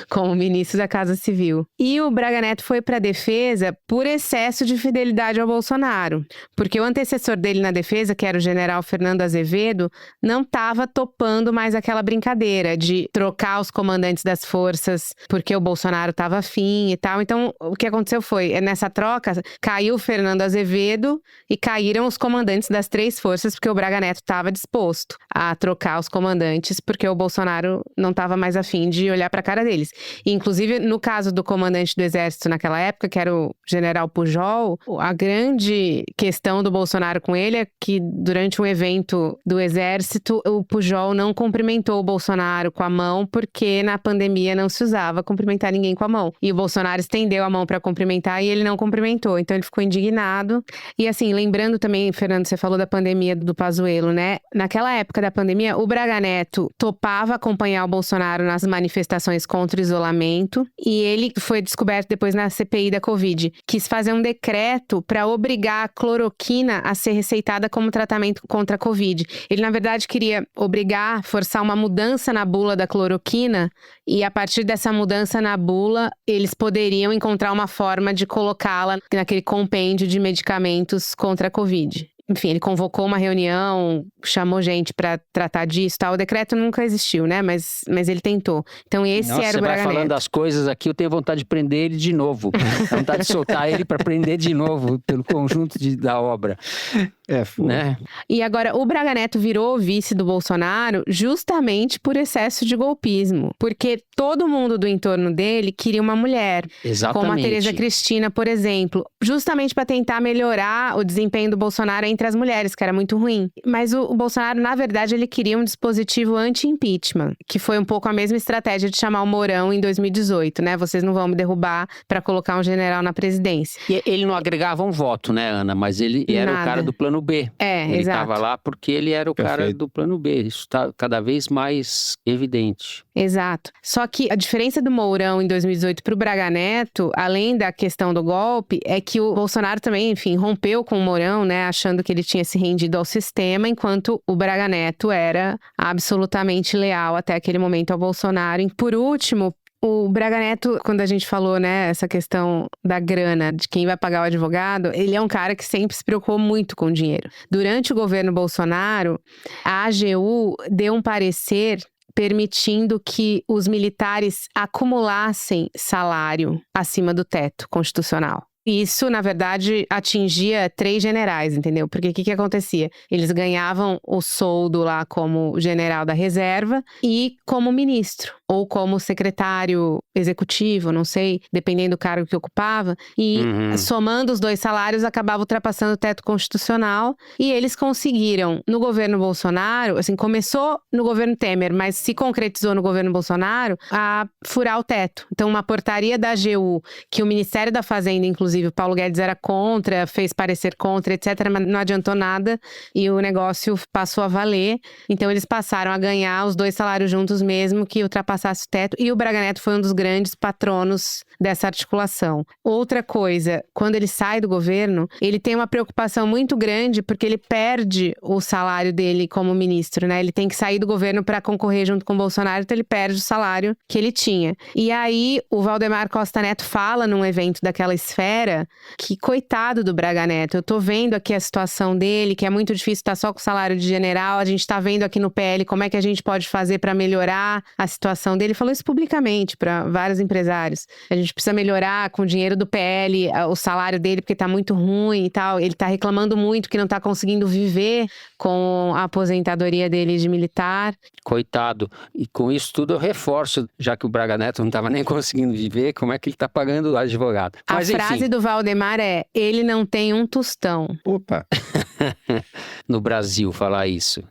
como ministro da Casa Civil. E o Braga Neto foi para a defesa por excesso de fidelidade ao Bolsonaro, porque o antecessor dele na defesa, que era o general Fernando Azevedo, não estava topando mais aquela brincadeira de trocar os comandantes das forças porque o Bolsonaro estava afim e tal. Então, o que aconteceu foi, nessa troca, caiu o Fernando Azevedo e caíram os comandantes das 3 forças, porque o Braga Neto estava disposto a trocar os comandantes, porque o Bolsonaro não estava mais afim de olhar para a cara deles. E, inclusive, no caso do comandante do Exército naquela época, que era o general Pujol, a grande questão do Bolsonaro com ele é que, durante um evento do Exército, o Pujol não cumprimentou o Bolsonaro com a mão, porque na pandemia não se usava cumprimentar ninguém com a mão. E o Bolsonaro estendeu a mão para cumprimentar e ele não cumprimentou. Então ele ficou indignado. E assim, lembrando também, Fernando, você falou da pandemia do Pazuello, né? Naquela época da pandemia, o Braga Neto topava acompanhar o Bolsonaro nas manifestações contra o isolamento, e ele foi descoberto depois na CPI da Covid. Quis fazer um decreto para obrigar a cloroquina a ser receitada como tratamento contra a Covid. Ele, na verdade, queria forçar uma mudança na bula da cloroquina, e a partir dessa mudança na bula, eles poderiam encontrar uma forma de colocá-la naquele compêndio de medicamentos contra a Covid. Enfim, ele convocou uma reunião, chamou gente para tratar disso, tal. O decreto nunca existiu, né? Mas ele tentou. Então esse era o Braga Neto. Você vai falando das coisas aqui, eu tenho vontade de prender ele de novo. Vontade de soltar ele para prender de novo pelo conjunto da obra. Né? E agora, o Braga Neto virou vice do Bolsonaro justamente por excesso de golpismo. Porque todo mundo do entorno dele queria uma mulher. Exatamente. Como a Tereza Cristina, por exemplo. Justamente para tentar melhorar o desempenho do Bolsonaro entre as mulheres, que era muito ruim. Mas o Bolsonaro, na verdade, ele queria um dispositivo anti-impeachment, que foi um pouco a mesma estratégia de chamar o Mourão em 2018, né? Vocês não vão me derrubar para colocar um general na presidência. E ele não agregava um voto, né, Ana? Mas ele era o cara do plano B. Ele estava lá porque ele era o cara do plano B. Isso está cada vez mais evidente. Exato. Só que a diferença do Mourão em 2018 para o Braga Neto, além da questão do golpe, é que o Bolsonaro também, enfim, rompeu com o Mourão, né, achando que ele tinha se rendido ao sistema, enquanto o Braga Neto era absolutamente leal até aquele momento ao Bolsonaro. E por último, o Braga Neto, quando a gente falou, né, essa questão da grana, de quem vai pagar o advogado, ele é um cara que sempre se preocupou muito com dinheiro. Durante o governo Bolsonaro, a AGU deu um parecer permitindo que os militares acumulassem salário acima do teto constitucional. Isso, na verdade, atingia 3 generais, entendeu? Porque o que acontecia? Eles ganhavam o soldo lá como general da reserva e como ministro. ou como secretário executivo, não sei, dependendo do cargo que ocupava. E somando os 2 salários, acabava ultrapassando o teto constitucional. E eles conseguiram, no governo Bolsonaro, assim, começou no governo Temer, mas se concretizou no governo Bolsonaro, a furar o teto. Então, uma portaria da AGU, que o Ministério da Fazenda, inclusive, o Paulo Guedes era contra, fez parecer contra, etc., mas não adiantou nada e o negócio passou a valer. Então, eles passaram a ganhar os 2 salários juntos mesmo que ultrapassasse o teto. E o Braga Neto foi um dos grandes patronos dessa articulação. Outra coisa, quando ele sai do governo, ele tem uma preocupação muito grande porque ele perde o salário dele como ministro, né? Ele tem que sair do governo para concorrer junto com o Bolsonaro, então ele perde o salário que ele tinha. E aí, o Valdemar Costa Neto fala num evento daquela esfera que, coitado do Braga Neto, eu tô vendo aqui a situação dele, que é muito difícil estar só com o salário de general, a gente tá vendo aqui no PL como é que a gente pode fazer para melhorar a situação dele. Ele falou isso publicamente para vários empresários. A gente precisa melhorar com o dinheiro do PL o salário dele, porque tá muito ruim e tal. Ele tá reclamando muito que não tá conseguindo viver com a aposentadoria dele de militar. Coitado. E com isso tudo eu reforço, já que o Braga Neto não estava nem conseguindo viver, como é que ele está pagando o advogado. Mas, a frase do Valdemar é: ele não tem um tostão. Opa! No Brasil, falar isso.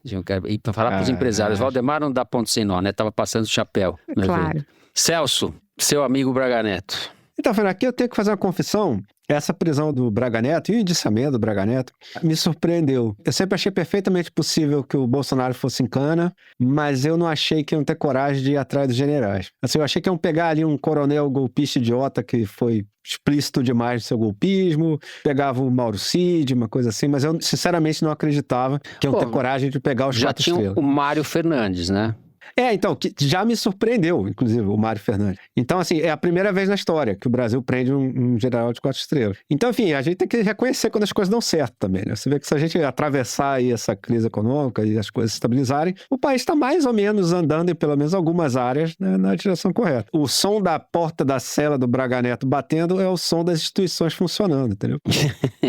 E para falar para os empresários, Valdemar não dá ponto sem nó, né? Tava passando o chapéu. Claro. Celso, seu amigo Braga Neto. Então, Fernando, aqui eu tenho que fazer uma confissão. Essa prisão do Braga Neto e o indiciamento do Braga Neto me surpreendeu. Eu sempre achei perfeitamente possível que o Bolsonaro fosse em cana, mas eu não achei que iam ter coragem de ir atrás dos generais. Assim, eu achei que iam pegar ali um coronel golpista idiota que foi explícito demais no seu golpismo, pegava o Mauro Cid, uma coisa assim, mas eu sinceramente não acreditava que iam ter coragem de pegar os 4 estrelas. Já tinha o Mário Fernandes, né? Então, que já me surpreendeu, inclusive, o Mário Fernandes. Então, assim, é a primeira vez na história que o Brasil prende um general de 4 estrelas. Então, enfim, a gente tem que reconhecer quando as coisas dão certo também, né? Você vê que se a gente atravessar aí essa crise econômica e as coisas se estabilizarem, o país está mais ou menos andando em pelo menos algumas áreas, né, na direção correta. O som da porta da cela do Braga Neto batendo é o som das instituições funcionando, entendeu?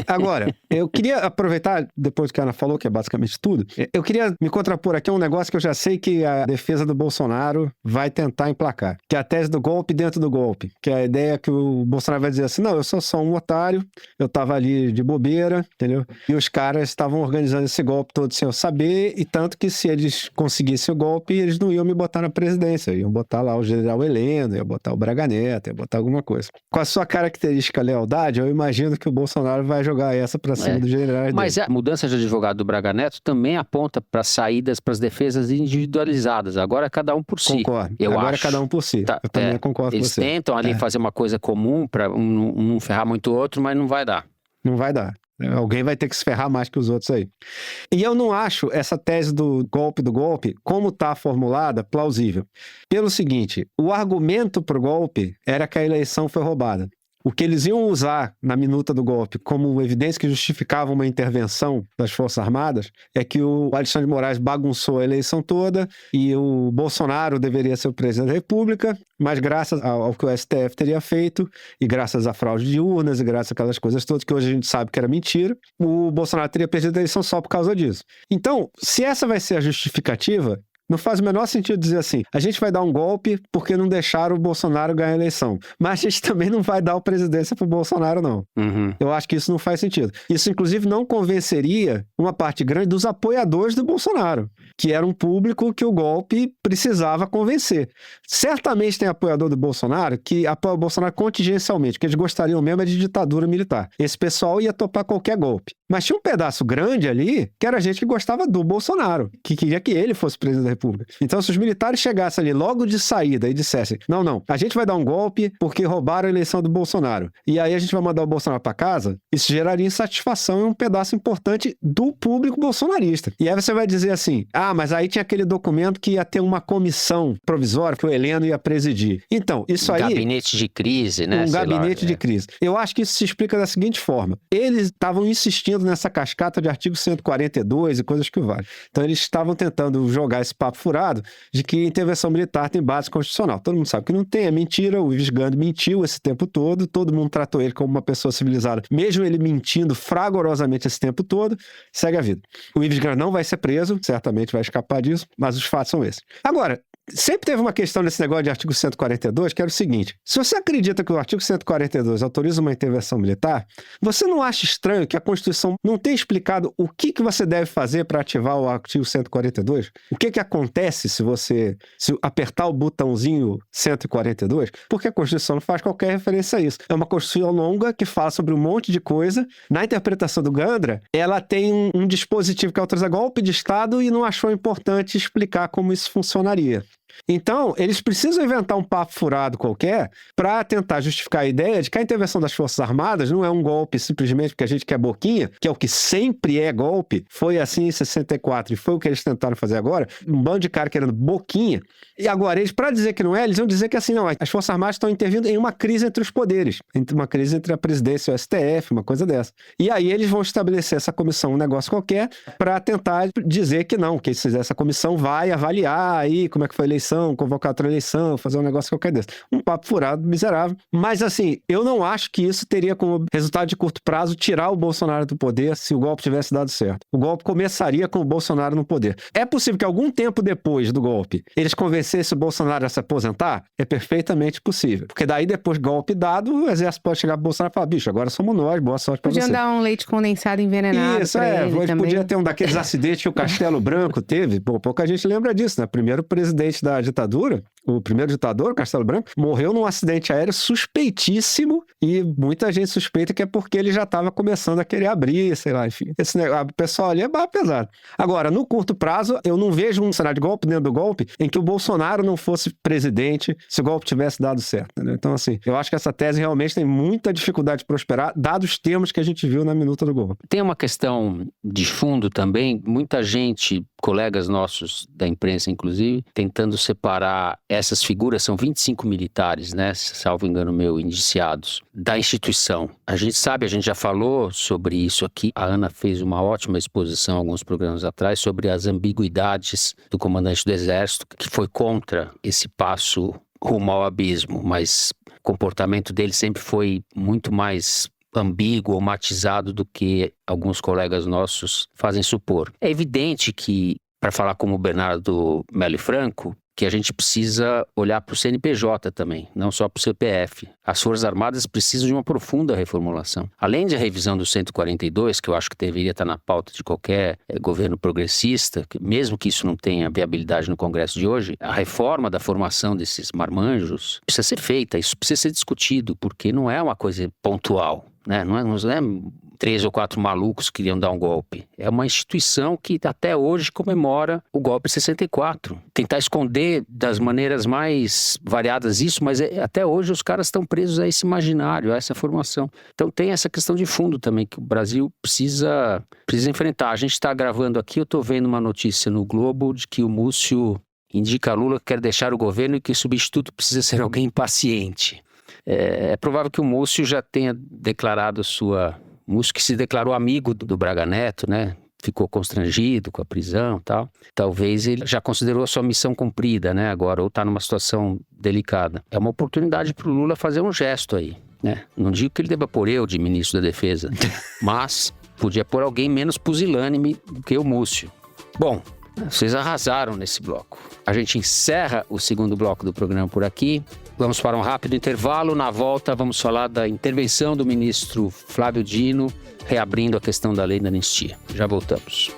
Agora, eu queria aproveitar, depois que a Ana falou, que é basicamente tudo, eu queria me contrapor aqui a um negócio que eu já sei que a defesa do Bolsonaro vai tentar emplacar, que é a tese do golpe dentro do golpe, que é a ideia que o Bolsonaro vai dizer assim, não, eu sou só um otário, eu tava ali de bobeira, entendeu? E os caras estavam organizando esse golpe todo sem eu saber, e tanto que se eles conseguissem o golpe, eles não iam me botar na presidência, iam botar lá o general Heleno, iam botar o Braga Neto, iam botar alguma coisa. Com a sua característica lealdade, eu imagino que o Bolsonaro vai jogar essa pra cima do general. Mas a mudança de advogado do Braga Neto também aponta para saídas, para as defesas individualizadas. Agora é cada um por si. Concordo. Eu Agora acho. é cada um por si. Eu também concordo com você. Eles tentam ali fazer uma coisa comum para um não ferrar muito o outro, mas não vai dar. Não vai dar. Alguém vai ter que se ferrar mais que os outros aí. E eu não acho essa tese do golpe, como está formulada, plausível. Pelo seguinte, o argumento para o golpe era que a eleição foi roubada. O que eles iam usar na minuta do golpe como evidência que justificava uma intervenção das Forças Armadas é que o Alexandre de Moraes bagunçou a eleição toda e o Bolsonaro deveria ser o presidente da República, mas graças ao que o STF teria feito e graças à fraude de urnas e graças àquelas coisas todas que hoje a gente sabe que era mentira, o Bolsonaro teria perdido a eleição só por causa disso. Então, se essa vai ser a justificativa, não faz o menor sentido dizer assim, a gente vai dar um golpe porque não deixaram o Bolsonaro ganhar a eleição. Mas a gente também não vai dar a presidência pro Bolsonaro, não. Eu acho que isso não faz sentido. Isso, inclusive, não convenceria uma parte grande dos apoiadores do Bolsonaro, que era um público que o golpe precisava convencer. Certamente tem apoiador do Bolsonaro que apoia o Bolsonaro contingencialmente, que eles gostariam mesmo de ditadura militar. Esse pessoal ia topar qualquer golpe. Mas tinha um pedaço grande ali que era gente que gostava do Bolsonaro, que queria que ele fosse presidente da República. Então, se os militares chegassem ali logo de saída e dissessem, não, a gente vai dar um golpe porque roubaram a eleição do Bolsonaro, e aí a gente vai mandar o Bolsonaro para casa, isso geraria insatisfação em um pedaço importante do público bolsonarista. E aí você vai dizer assim, mas aí tinha aquele documento que ia ter uma comissão provisória que o Heleno ia presidir. Então, isso aí... Gabinete de crise, né? Um gabinete de crise. Eu acho que isso se explica da seguinte forma. Eles estavam insistindo nessa cascata de artigo 142 e coisas que valem. Então, eles estavam tentando jogar esse papo furado de que intervenção militar tem base constitucional. Todo mundo sabe que não tem, é mentira. O Ives Gandhi mentiu esse tempo todo mundo tratou ele como uma pessoa civilizada. Mesmo ele mentindo fragorosamente esse tempo todo, segue a vida. O Ives Gandhi não vai ser preso, certamente vai escapar disso, mas os fatos são esses. Agora, sempre teve uma questão nesse negócio de artigo 142, que era o seguinte: se você acredita que o artigo 142 autoriza uma intervenção militar, você não acha estranho que a Constituição não tenha explicado o que você deve fazer para ativar o artigo 142? O que acontece se você apertar o botãozinho 142? Porque a Constituição não faz qualquer referência a isso. É uma Constituição longa que fala sobre um monte de coisa. Na interpretação do Gandra, ela tem um dispositivo que autoriza golpe de Estado e não achou importante explicar como isso funcionaria. Então, eles precisam inventar um papo furado qualquer para tentar justificar a ideia de que a intervenção das Forças Armadas não é um golpe simplesmente porque a gente quer boquinha, que é o que sempre é golpe, foi assim em 64 e foi o que eles tentaram fazer agora, um bando de cara querendo boquinha. E agora, eles, para dizer que não é, eles vão dizer que assim, não, as Forças Armadas estão intervindo em uma crise entre os poderes, uma crise entre a presidência e o STF, uma coisa dessa. E aí eles vão estabelecer essa comissão, um negócio qualquer, para tentar dizer que não, que essa comissão vai avaliar aí como é que foi a eleição, convocar outra eleição, fazer um negócio qualquer desse. Um papo furado, miserável. Mas assim, eu não acho que isso teria como resultado de curto prazo tirar o Bolsonaro do poder se o golpe tivesse dado certo. O golpe começaria com o Bolsonaro no poder. É possível que algum tempo depois do golpe eles convencessem o Bolsonaro a se aposentar? É perfeitamente possível. Porque daí depois do golpe dado, o exército pode chegar pro Bolsonaro e falar: bicho, agora somos nós, boa sorte pra você. Podiam dar um leite condensado envenenado. Isso, hoje podia ter um daqueles acidentes que o Castelo Branco teve. Pouca gente lembra disso, né? Primeiro presidente da ditadura, o primeiro ditador, o Castelo Branco, morreu num acidente aéreo suspeitíssimo e muita gente suspeita que é porque ele já estava começando a querer abrir, sei lá, enfim. Esse negócio, o pessoal ali é barra pesado. Agora, no curto prazo, eu não vejo um cenário de golpe dentro do golpe em que o Bolsonaro não fosse presidente se o golpe tivesse dado certo, entendeu? Então, assim, eu acho que essa tese realmente tem muita dificuldade de prosperar, dados os termos que a gente viu na minuta do golpe. Tem uma questão de fundo também, muita gente, colegas nossos da imprensa, inclusive, tentando separar essas figuras, são 25 militares, né, salvo engano meu, indiciados, da instituição. A gente sabe, a gente já falou sobre isso aqui, a Ana fez uma ótima exposição alguns programas atrás sobre as ambiguidades do comandante do Exército, que foi contra esse passo rumo ao abismo, mas o comportamento dele sempre foi muito mais ambíguo ou matizado do que alguns colegas nossos fazem supor. É evidente que, para falar como o Bernardo Melo Franco, que a gente precisa olhar para o CNPJ também, não só para o CPF. As Forças Armadas precisam de uma profunda reformulação. Além da revisão do 142, que eu acho que deveria estar na pauta de qualquer governo progressista, mesmo que isso não tenha viabilidade no Congresso de hoje, a reforma da formação desses marmanjos precisa ser feita, isso precisa ser discutido, porque não é uma coisa pontual. Né? Não é 3 ou 4 malucos que queriam dar um golpe. É uma instituição que até hoje comemora o golpe de 64. Tentar esconder das maneiras mais variadas isso, mas até hoje os caras estão presos a esse imaginário, a essa formação. Então tem essa questão de fundo também que o Brasil precisa enfrentar. A gente está gravando aqui, eu estou vendo uma notícia no Globo de que o Múcio indica a Lula que quer deixar o governo e que o substituto precisa ser alguém impaciente. É provável que o Múcio já tenha declarado Múcio que se declarou amigo do Braga Neto, né? Ficou constrangido com a prisão e tal. Talvez ele já considerou a sua missão cumprida, né? Agora, ou está numa situação delicada. É uma oportunidade para o Lula fazer um gesto aí, né? Não digo que ele deva pôr eu de ministro da Defesa, mas podia pôr alguém menos pusilânime do que o Múcio. Bom, vocês arrasaram nesse bloco. A gente encerra o segundo bloco do programa por aqui. Vamos para um rápido intervalo. Na volta, vamos falar da intervenção do ministro Flávio Dino, reabrindo a questão da lei da anistia. Já voltamos.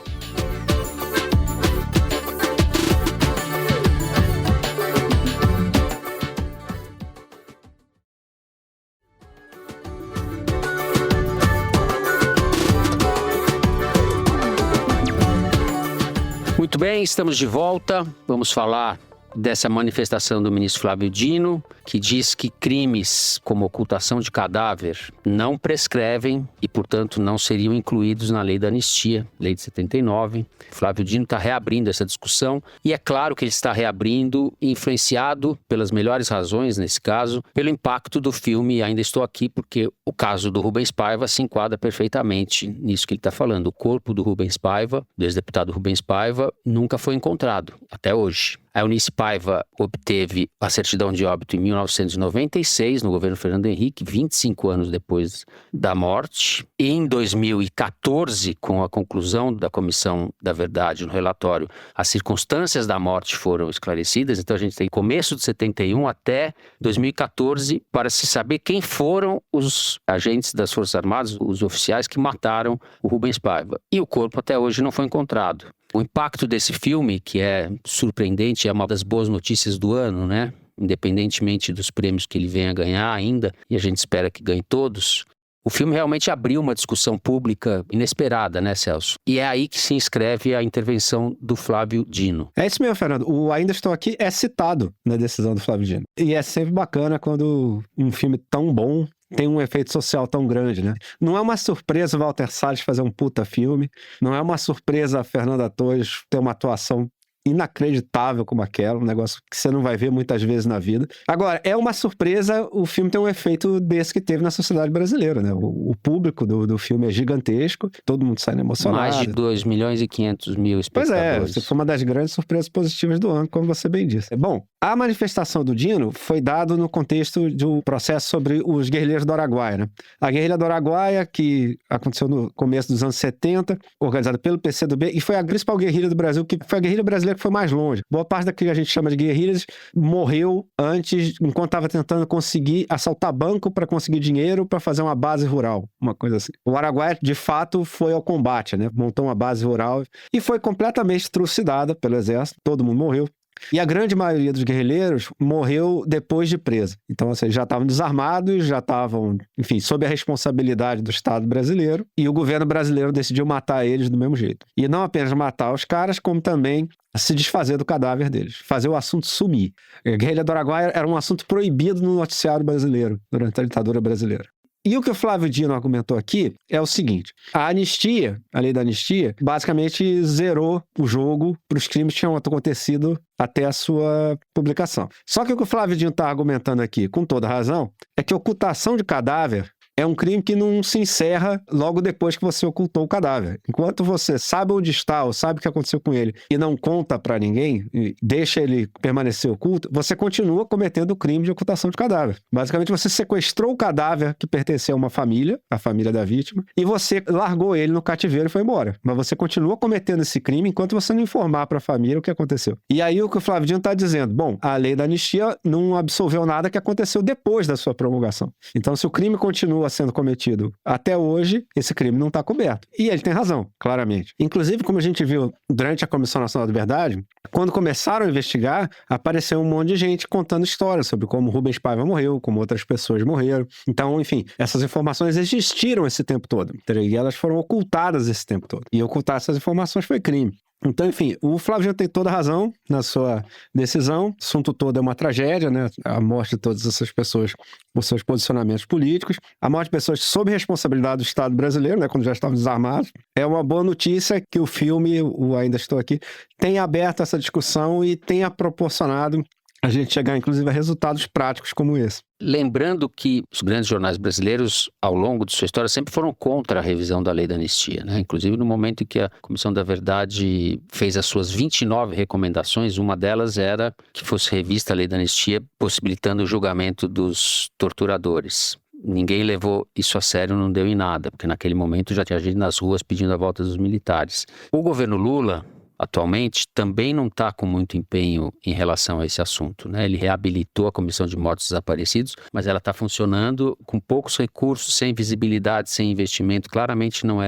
Muito bem, estamos de volta. Vamos falar dessa manifestação do ministro Flávio Dino, que diz que crimes como ocultação de cadáver não prescrevem e, portanto, não seriam incluídos na lei da anistia, lei de 79. Flávio Dino está reabrindo essa discussão e é claro que ele está reabrindo, influenciado pelas melhores razões, nesse caso, pelo impacto do filme Ainda Estou Aqui, porque o caso do Rubens Paiva se enquadra perfeitamente nisso que ele está falando. O corpo do Rubens Paiva, do ex-deputado Rubens Paiva, nunca foi encontrado, até hoje. A Eunice Paiva obteve a certidão de óbito em 1996, no governo Fernando Henrique, 25 anos depois da morte. Em 2014, com a conclusão da Comissão da Verdade no relatório, as circunstâncias da morte foram esclarecidas. Então a gente tem começo de 71 até 2014 para se saber quem foram os agentes das Forças Armadas, os oficiais que mataram o Rubens Paiva. E o corpo até hoje não foi encontrado. O impacto desse filme, que é surpreendente, é uma das boas notícias do ano, né? Independentemente dos prêmios que ele venha a ganhar ainda, e a gente espera que ganhe todos, o filme realmente abriu uma discussão pública inesperada, né, Celso? E é aí que se inscreve a intervenção do Flávio Dino. É isso mesmo, Fernando. O Ainda Estou Aqui é citado na decisão do Flávio Dino. E é sempre bacana quando um filme tão bom tem um efeito social tão grande, né? Não é uma surpresa o Walter Salles fazer um puta filme, não é uma surpresa a Fernanda Torres ter uma atuação inacreditável como aquela, um negócio que você não vai ver muitas vezes na vida. Agora, é uma surpresa o filme ter um efeito desse que teve na sociedade brasileira, né? O público do filme é gigantesco, todo mundo sai emocionado. Mais de 2,5 milhões espectadores. Pois é, foi uma das grandes surpresas positivas do ano, como você bem disse. Bom, a manifestação do Dino foi dada no contexto de um processo sobre os guerrilheiros do Araguaia, né? A guerrilha do Araguaia, que aconteceu no começo dos anos 70, organizada pelo PCdoB, e foi a principal guerrilha do Brasil, que foi a guerrilha brasileira que foi mais longe. Boa parte da que a gente chama de guerrilhas morreu antes, enquanto estava tentando conseguir assaltar banco para conseguir dinheiro para fazer uma base rural, uma coisa assim. O Araguaia, de fato, foi ao combate, né? Montou uma base rural e foi completamente trucidada pelo exército, todo mundo morreu. E a grande maioria dos guerrilheiros morreu depois de presa. Então, assim, já estavam desarmados, já estavam, enfim, sob a responsabilidade do Estado brasileiro, e o governo brasileiro decidiu matar eles do mesmo jeito. E não apenas matar os caras, como também se desfazer do cadáver deles, fazer o assunto sumir. A guerrilha do Araguaia era um assunto proibido no noticiário brasileiro, durante a ditadura brasileira. E o que o Flávio Dino argumentou aqui é o seguinte: a anistia, a lei da anistia, basicamente zerou o jogo para os crimes que tinham acontecido até a sua publicação. Só que o que o Flávio Dino está argumentando aqui, com toda razão, é que ocultação de cadáver é um crime que não se encerra logo depois que você ocultou o cadáver. Enquanto você sabe onde está ou sabe o que aconteceu com ele e não conta para ninguém, e deixa ele permanecer oculto, você continua cometendo o crime de ocultação de cadáver. Basicamente, você sequestrou o cadáver que pertencia a uma família, a família da vítima, e você largou ele no cativeiro e foi embora. Mas você continua cometendo esse crime enquanto você não informar para a família o que aconteceu. E aí o que o Flávio Dino está dizendo, bom, a lei da anistia não absolveu nada que aconteceu depois da sua promulgação. Então, se o crime continua sendo cometido até hoje, esse crime não está coberto. E ele tem razão, claramente. Inclusive, como a gente viu durante a Comissão Nacional da Verdade, quando começaram a investigar, apareceu um monte de gente contando histórias sobre como Rubens Paiva morreu, como outras pessoas morreram. Então, enfim, essas informações existiram esse tempo todo. E elas foram ocultadas esse tempo todo. E ocultar essas informações foi crime. Então, enfim, o Flávio Dino tem toda a razão na sua decisão. O assunto todo é uma tragédia, né? A morte de todas essas pessoas por seus posicionamentos políticos. A morte de pessoas sob responsabilidade do Estado brasileiro, né? Quando já estavam desarmados. É uma boa notícia que o filme, o Ainda Estou Aqui, tenha aberto essa discussão e tenha proporcionado a gente chegar, inclusive, a resultados práticos como esse. Lembrando que os grandes jornais brasileiros, ao longo de sua história, sempre foram contra a revisão da lei da anistia, né? Inclusive, no momento em que a Comissão da Verdade fez as suas 29 recomendações, uma delas era que fosse revista a lei da anistia, possibilitando o julgamento dos torturadores. Ninguém levou isso a sério, não deu em nada, porque naquele momento já tinha gente nas ruas pedindo a volta dos militares. O governo Lula, atualmente, também não está com muito empenho em relação a esse assunto, né? Ele reabilitou a Comissão de Mortos Desaparecidos, mas ela está funcionando com poucos recursos, sem visibilidade, sem investimento. Claramente não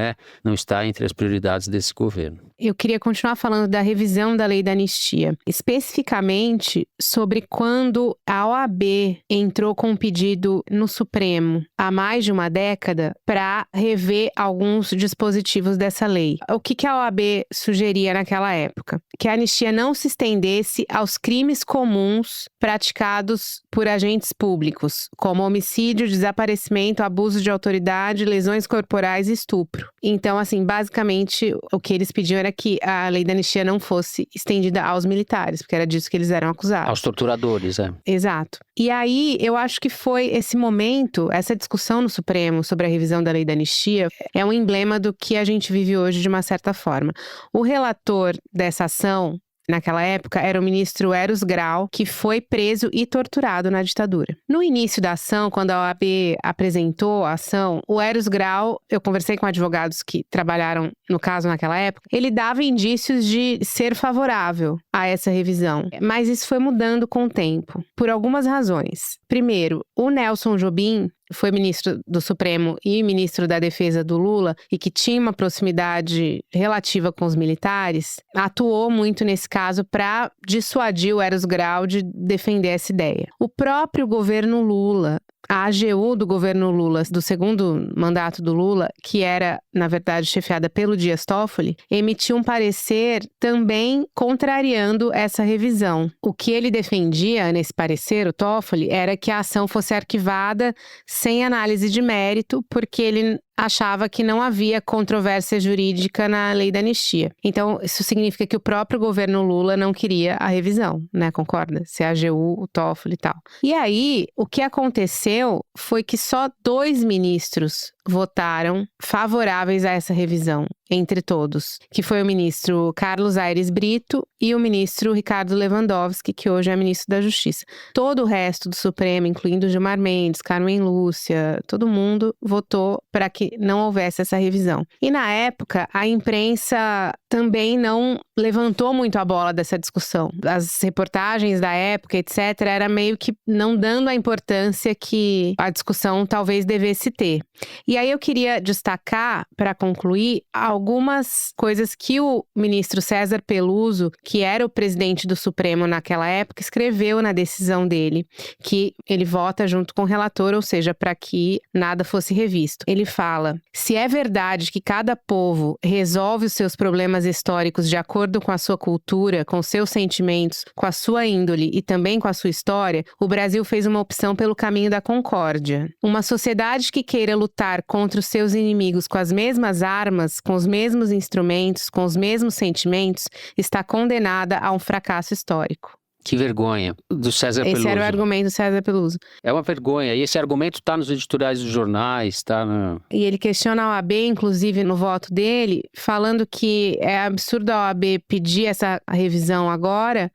está entre as prioridades desse governo. Eu queria continuar falando da revisão da lei da anistia, especificamente sobre quando a OAB entrou com um pedido no Supremo há mais de uma década para rever alguns dispositivos dessa lei. O que a OAB sugeria naquela época? Que a anistia não se estendesse aos crimes comuns praticados por agentes públicos, como homicídio, desaparecimento, abuso de autoridade, lesões corporais e estupro. Então, assim, basicamente, o que eles pediam era que a lei da anistia não fosse estendida aos militares, porque era disso que eles eram acusados. Aos torturadores, é. Exato. E aí, eu acho que foi esse momento, essa discussão no Supremo sobre a revisão da lei da anistia, é um emblema do que a gente vive hoje de uma certa forma. O relator dessa ação, naquela época, era o ministro Eros Grau, que foi preso e torturado na ditadura. No início da ação, quando a OAB apresentou a ação, o Eros Grau, eu conversei com advogados que trabalharam no caso naquela época, ele dava indícios de ser favorável a essa revisão. Mas isso foi mudando com o tempo, por algumas razões. Primeiro, o Nelson Jobim foi ministro do Supremo e ministro da Defesa do Lula e que tinha uma proximidade relativa com os militares, atuou muito nesse caso para dissuadir o Eros Grau de defender essa ideia. O próprio governo Lula, a AGU do governo Lula, do segundo mandato do Lula, que era, na verdade, chefiada pelo Dias Toffoli, emitiu um parecer também contrariando essa revisão. O que ele defendia nesse parecer, o Toffoli, era que a ação fosse arquivada sem análise de mérito, porque ele achava que não havia controvérsia jurídica na lei da anistia. Então, isso significa que o próprio governo Lula não queria a revisão, né? Concorda? Se a AGU, o Toffoli e tal. E aí, o que aconteceu foi que só 2 ministros votaram favoráveis a essa revisão, entre todos, que foi o ministro Carlos Aires Brito e o ministro Ricardo Lewandowski, que hoje é ministro da Justiça. Todo o resto do Supremo, incluindo Gilmar Mendes, Carmen Lúcia, todo mundo votou para que não houvesse essa revisão. E na época, a imprensa também não levantou muito a bola dessa discussão. As reportagens da época, etc., era meio que não dando a importância que a discussão talvez devesse ter. E aí eu queria destacar, para concluir, algumas coisas que o ministro César Peluso, que era o presidente do Supremo naquela época, escreveu na decisão dele, que ele vota junto com o relator, ou seja, para que nada fosse revisto. Ele fala: se é verdade que cada povo resolve os seus problemas históricos de acordo com a sua cultura, com seus sentimentos, com a sua índole e também com a sua história, o Brasil fez uma opção pelo caminho da concórdia. Uma sociedade que queira lutar contra os seus inimigos com as mesmas armas, com os mesmos instrumentos, com os mesmos sentimentos, está condenada a um fracasso histórico. Que vergonha, do César Peluso. Esse era o argumento do César Peluso. É uma vergonha, e esse argumento está nos editoriais dos jornais, está na... E ele questiona a OAB, inclusive no voto dele, falando que é absurdo a OAB pedir essa revisão agora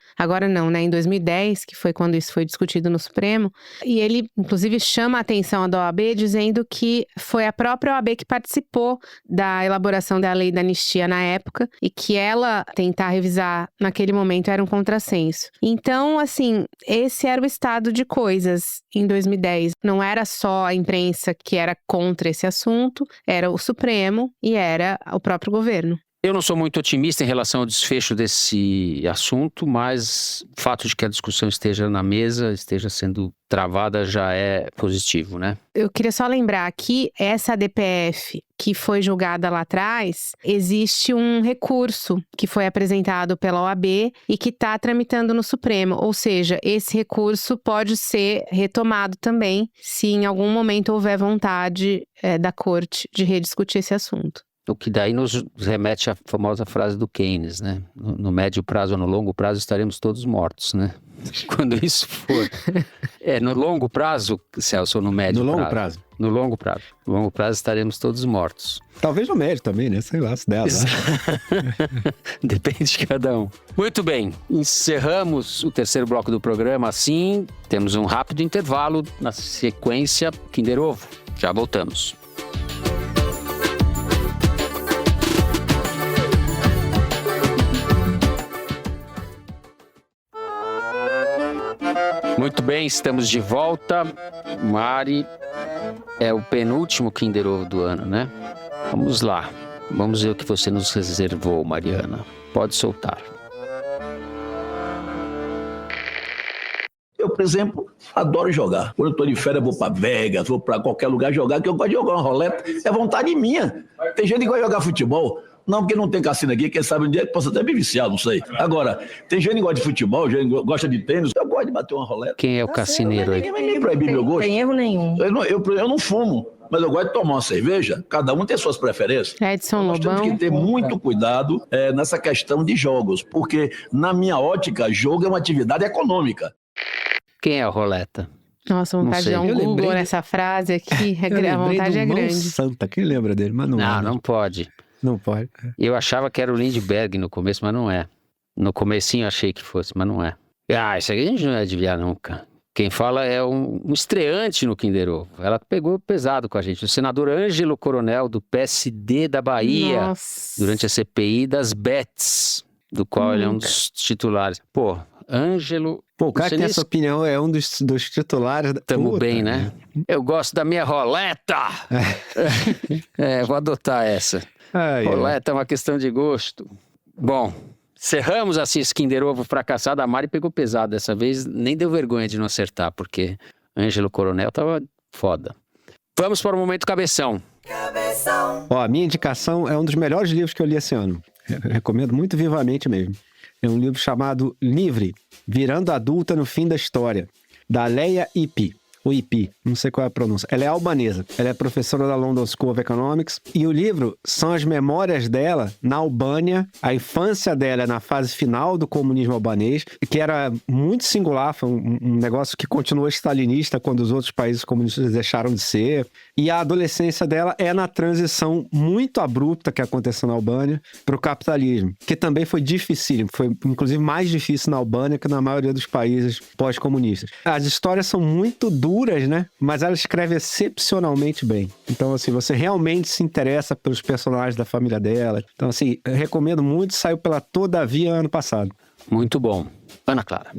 não, né, em 2010, que foi quando isso foi discutido no Supremo, e ele, inclusive, chama a atenção da OAB, dizendo que foi a própria OAB que participou da elaboração da lei da anistia na época, e que ela tentar revisar naquele momento era um contrassenso. Então, assim, esse era o estado de coisas em 2010. Não era só a imprensa que era contra esse assunto, era o Supremo e era o próprio governo. Eu não sou muito otimista em relação ao desfecho desse assunto, mas o fato de que a discussão esteja na mesa, esteja sendo travada, já é positivo, né? Eu queria só lembrar que essa DPF que foi julgada lá atrás, existe um recurso que foi apresentado pela OAB e que está tramitando no Supremo. Ou seja, esse recurso pode ser retomado também, se em algum momento houver vontade da Corte de rediscutir esse assunto. O que daí nos remete à famosa frase do Keynes, né? No médio prazo ou no longo prazo estaremos todos mortos, né? Quando isso for... no longo prazo, Celso, ou no médio prazo? No longo prazo. No longo prazo. No longo prazo estaremos todos mortos. Talvez no médio também, né? Sei lá, se der. Depende de cada um. Muito bem, encerramos o terceiro bloco do programa. Assim, temos um rápido intervalo. Na sequência, Kinder Ovo. Já voltamos. Muito bem, estamos de volta. Mari, é o penúltimo Kinder Ovo do ano, né? Vamos lá. Vamos ver o que você nos reservou, Mariana. Pode soltar. Eu, por exemplo, adoro jogar. Quando eu estou de férias, vou para Vegas, vou para qualquer lugar jogar, que eu gosto de jogar uma roleta. É vontade minha. Tem gente que gosta de jogar futebol. Não, porque não tem cassino aqui, quem sabe um dia possa até me viciar, não sei. Agora, tem gente que gosta de futebol, gente que gosta de tênis, eu gosto de bater uma roleta. Quem é o cassineiro aí? Ninguém vai me proibir meu gosto. Tem erro nenhum. Eu não fumo, mas eu gosto de tomar uma cerveja, cada um tem suas preferências. Edson Nós Lobão. temos que ter muito cuidado nessa questão de jogos, porque, na minha ótica, jogo é uma atividade econômica. Quem é a roleta? Nossa, vontade de dar um Google nessa frase aqui, a vontade é grande. Santa, quem lembra dele? Mas não Não pode. Não pode. Eu achava que era o Lindbergh no começo, mas não é. No comecinho achei que fosse, mas não é. Isso aqui a gente não ia adivinhar nunca. Quem fala é um estreante no Kinder Ovo. Ela pegou pesado com a gente. O senador Ângelo Coronel, do PSD da Bahia, Nossa. durante a CPI das Bets, do qual ele é um dos titulares. Pô, Ângelo... O cara que tem essa opinião é um dos titulares. Tamo Puta, bem, né? Eu gosto da minha roleta! Vou adotar essa. Roleta é uma questão de gosto. Bom, cerramos assim esse Kinder Ovo fracassado. A Mari pegou pesado dessa vez. Nem deu vergonha de não acertar, porque Ângelo Coronel tava foda. Vamos para o momento cabeção. A minha indicação é um dos melhores livros que eu li esse ano. Eu recomendo muito vivamente mesmo. É um livro chamado Livre, Virando Adulta no Fim da História, da Leia Ipi. O Ipi, não sei qual é a pronúncia. Ela é albanesa. Ela é professora da London School of Economics. E o livro são as memórias dela na Albânia, a infância dela na fase final do comunismo albanês, que era muito singular, foi um negócio que continuou stalinista quando os outros países comunistas deixaram de ser. E a adolescência dela é na transição muito abrupta que aconteceu na Albânia para o capitalismo, que também foi difícil. Foi, inclusive, mais difícil na Albânia que na maioria dos países pós-comunistas. As histórias são muito duras, né? Mas ela escreve excepcionalmente bem. Então, assim, você realmente se interessa pelos personagens da família dela. Então, assim, eu recomendo muito. Saiu pela Todavia ano passado. Muito bom. Ana Clara.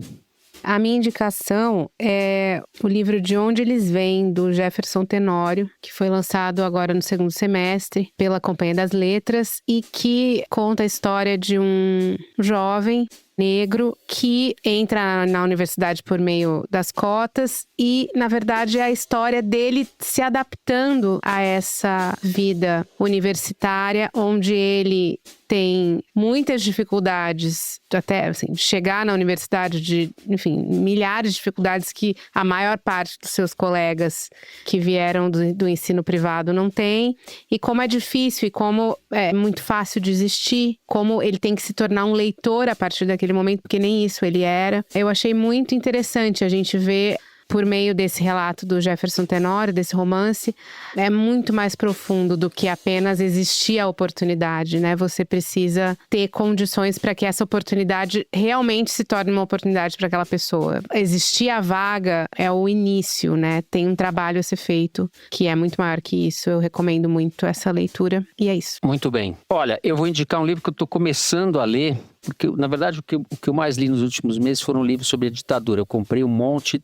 A minha indicação é o livro De Onde Eles Vêm, do Jefferson Tenório, que foi lançado agora no segundo semestre pela Companhia das Letras e que conta a história de um jovem negro que entra na universidade por meio das cotas e, na verdade, é a história dele se adaptando a essa vida universitária, onde ele tem muitas dificuldades, até assim, chegar na universidade, enfim, milhares de dificuldades que a maior parte dos seus colegas que vieram do ensino privado não tem, e como é difícil e como é muito fácil desistir, como ele tem que se tornar um leitor a partir daquele momento, porque nem isso ele era. Eu achei muito interessante a gente ver, por meio desse relato do Jefferson Tenório, desse romance, é muito mais profundo do que apenas existir a oportunidade, né? Você precisa ter condições para que essa oportunidade realmente se torne uma oportunidade para aquela pessoa. Existir a vaga é o início, né? Tem um trabalho a ser feito que é muito maior que isso. Eu recomendo muito essa leitura e é isso. Muito bem. Olha, eu vou indicar um livro que eu estou começando a ler, porque, na verdade, o que eu mais li nos últimos meses foram livros sobre a ditadura. Eu comprei um monte,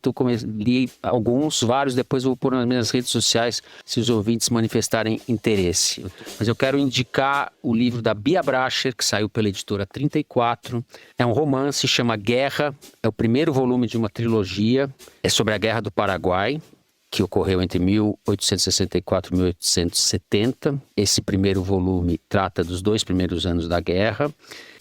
li vários, depois eu vou pôr nas minhas redes sociais se os ouvintes manifestarem interesse. Mas eu quero indicar o livro da Bia Bracher, que saiu pela editora 34. É um romance, chama Guerra, é o primeiro volume de uma trilogia, é sobre a Guerra do Paraguai, que ocorreu entre 1864 e 1870. Esse primeiro volume trata dos 2 primeiros anos da guerra.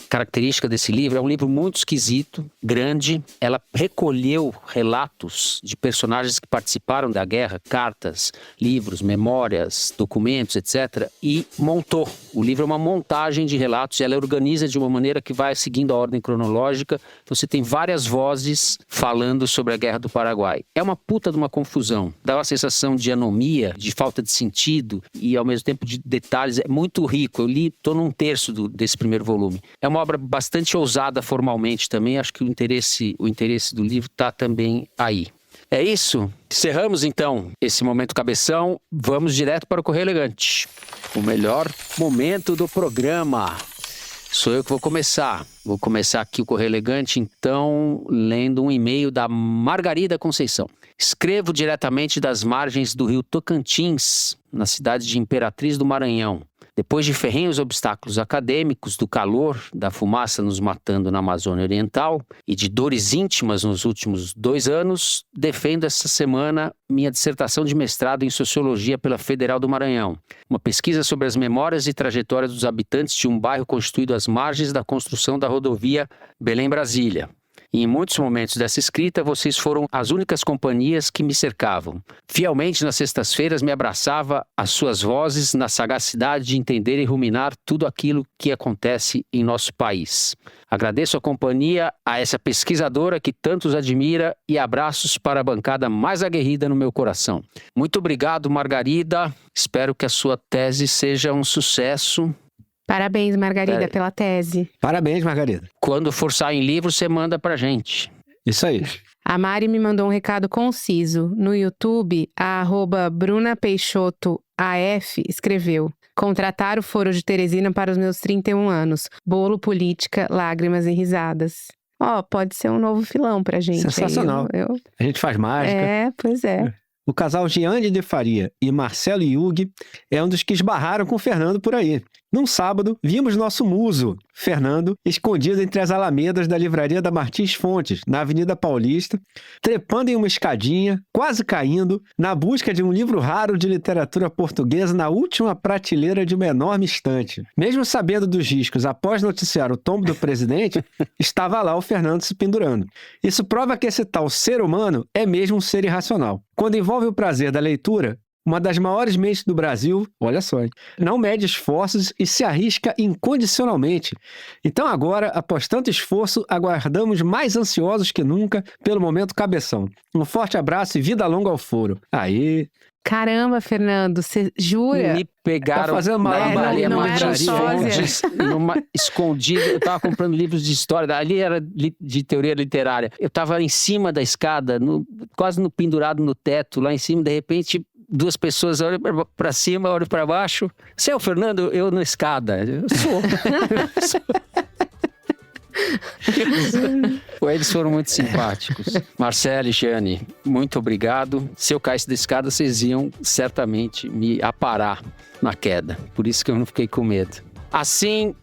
Característica desse livro, é um livro muito esquisito, grande. Ela recolheu relatos de personagens que participaram da guerra, cartas, livros, memórias, documentos, etc. E montou. O livro é uma montagem de relatos e ela organiza de uma maneira que vai seguindo a ordem cronológica. Você tem várias vozes falando sobre a Guerra do Paraguai. É uma puta de uma confusão. Dá uma sensação de anomia, de falta de sentido e ao mesmo tempo de detalhes. É muito rico. Eu estou num terço desse primeiro volume. É uma obra bastante ousada formalmente também. Acho que o interesse do livro está também aí. É isso? Encerramos então esse momento cabeção. Vamos direto para o Correio Elegante. O melhor momento do programa. Sou eu que vou começar. Vou começar aqui o Correio Elegante, então, lendo um e-mail da Margarida Conceição. Escrevo diretamente das margens do rio Tocantins, na cidade de Imperatriz do Maranhão. Depois de ferrenhos obstáculos acadêmicos, do calor, da fumaça nos matando na Amazônia Oriental e de dores íntimas nos últimos 2 anos, defendo essa semana minha dissertação de mestrado em Sociologia pela Federal do Maranhão. Uma pesquisa sobre as memórias e trajetórias dos habitantes de um bairro constituído às margens da construção da rodovia Belém-Brasília. E em muitos momentos dessa escrita, vocês foram as únicas companhias que me cercavam. Fielmente, nas sextas-feiras, me abraçava às suas vozes na sagacidade de entender e ruminar tudo aquilo que acontece em nosso país. Agradeço a companhia a essa pesquisadora que tantos admira e abraços para a bancada mais aguerrida no meu coração. Muito obrigado, Margarida. Espero que a sua tese seja um sucesso. Parabéns, Margarida, pela tese. Parabéns, Margarida. Quando for sair em livro, você manda pra gente. Isso aí. A Mari me mandou um recado conciso. No YouTube, a @BrunaPeixotoAF escreveu: contratar o Foro de Teresina para os meus 31 anos. Bolo, política, lágrimas e risadas. Pode ser um novo filão pra gente. Sensacional. A gente faz mágica. Pois é. O casal Giane de Faria e Marcelo Yugi é um dos que esbarraram com o Fernando por aí. Num sábado, vimos nosso muso, Fernando, escondido entre as alamedas da livraria da Martins Fontes, na Avenida Paulista, trepando em uma escadinha, quase caindo, na busca de um livro raro de literatura portuguesa na última prateleira de uma enorme estante. Mesmo sabendo dos riscos após noticiar o tombo do presidente, estava lá o Fernando se pendurando. Isso prova que esse tal ser humano é mesmo um ser irracional. Quando envolve o prazer da leitura, uma das maiores mentes do Brasil, olha só, não mede esforços e se arrisca incondicionalmente. Então agora, após tanto esforço, aguardamos mais ansiosos que nunca pelo momento cabeção. Um forte abraço e vida longa ao Foro. Aí... Caramba, Fernando, você jura? Me pegaram Tá fazendo Maria não Martins era Fontes, escondida. Eu tava comprando livros de história, ali era de teoria literária. Eu tava em cima da escada, quase pendurado no teto, lá em cima, de repente... Duas pessoas olham para cima, olham para baixo. Você é o Fernando? Eu na escada. Eu sou. Eles foram muito simpáticos. Marcelo e Giane, muito obrigado. Se eu caísse da escada, vocês iam certamente me aparar na queda. Por isso que eu não fiquei com medo. Assim,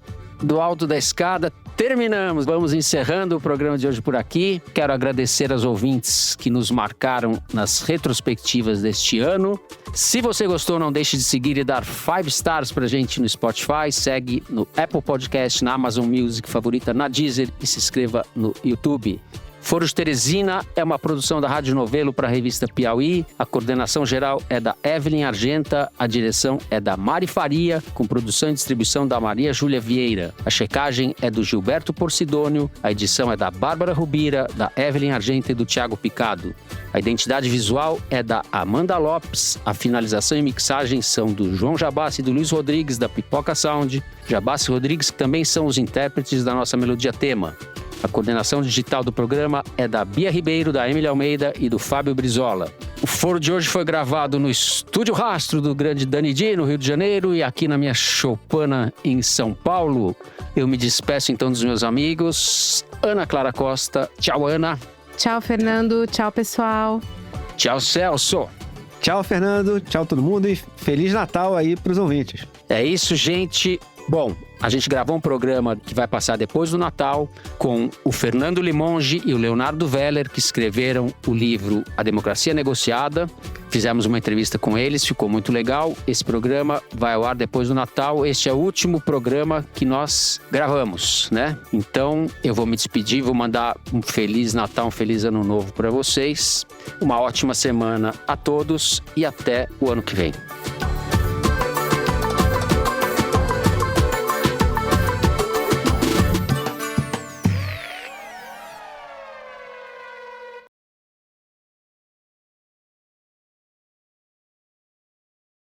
do alto da escada, terminamos. Vamos encerrando o programa de hoje por aqui. Quero agradecer aos ouvintes que nos marcaram nas retrospectivas deste ano. Se você gostou, não deixe de seguir e dar 5 stars pra gente no Spotify. Segue no Apple Podcast, na Amazon Music, favorita na Deezer e se inscreva no YouTube. Foro de Teresina é uma produção da Rádio Novelo para a revista Piauí. A coordenação geral é da Evelyn Argenta, a direção é da Mari Faria, com produção e distribuição da Maria Júlia Vieira. A checagem é do Gilberto Porcidônio, a edição é da Bárbara Rubira, da Evelyn Argenta e do Thiago Picado. A identidade visual é da Amanda Lopes, a finalização e mixagem são do João Jabassi e do Luiz Rodrigues, da Pipoca Sound. Jabassi e Rodrigues que também são os intérpretes da nossa melodia tema. A coordenação digital do programa é da Bia Ribeiro, da Emília Almeida e do Fábio Brizola. O Foro de hoje foi gravado no Estúdio Rastro do grande Dani Di, no Rio de Janeiro, e aqui na minha choupana em São Paulo. Eu me despeço então dos meus amigos. Ana Clara Costa. Tchau, Ana. Tchau, Fernando. Tchau, pessoal. Tchau, Celso. Tchau, Fernando. Tchau, todo mundo. E Feliz Natal aí pros ouvintes. É isso, gente. Bom, a gente gravou um programa que vai passar depois do Natal com o Fernando Limonge e o Leonardo Veller, que escreveram o livro A Democracia Negociada. Fizemos uma entrevista com eles, ficou muito legal. Esse programa vai ao ar depois do Natal. Este é o último programa que nós gravamos, né? Então, eu vou me despedir, vou mandar um Feliz Natal, um Feliz Ano Novo para vocês. Uma ótima semana a todos e até o ano que vem.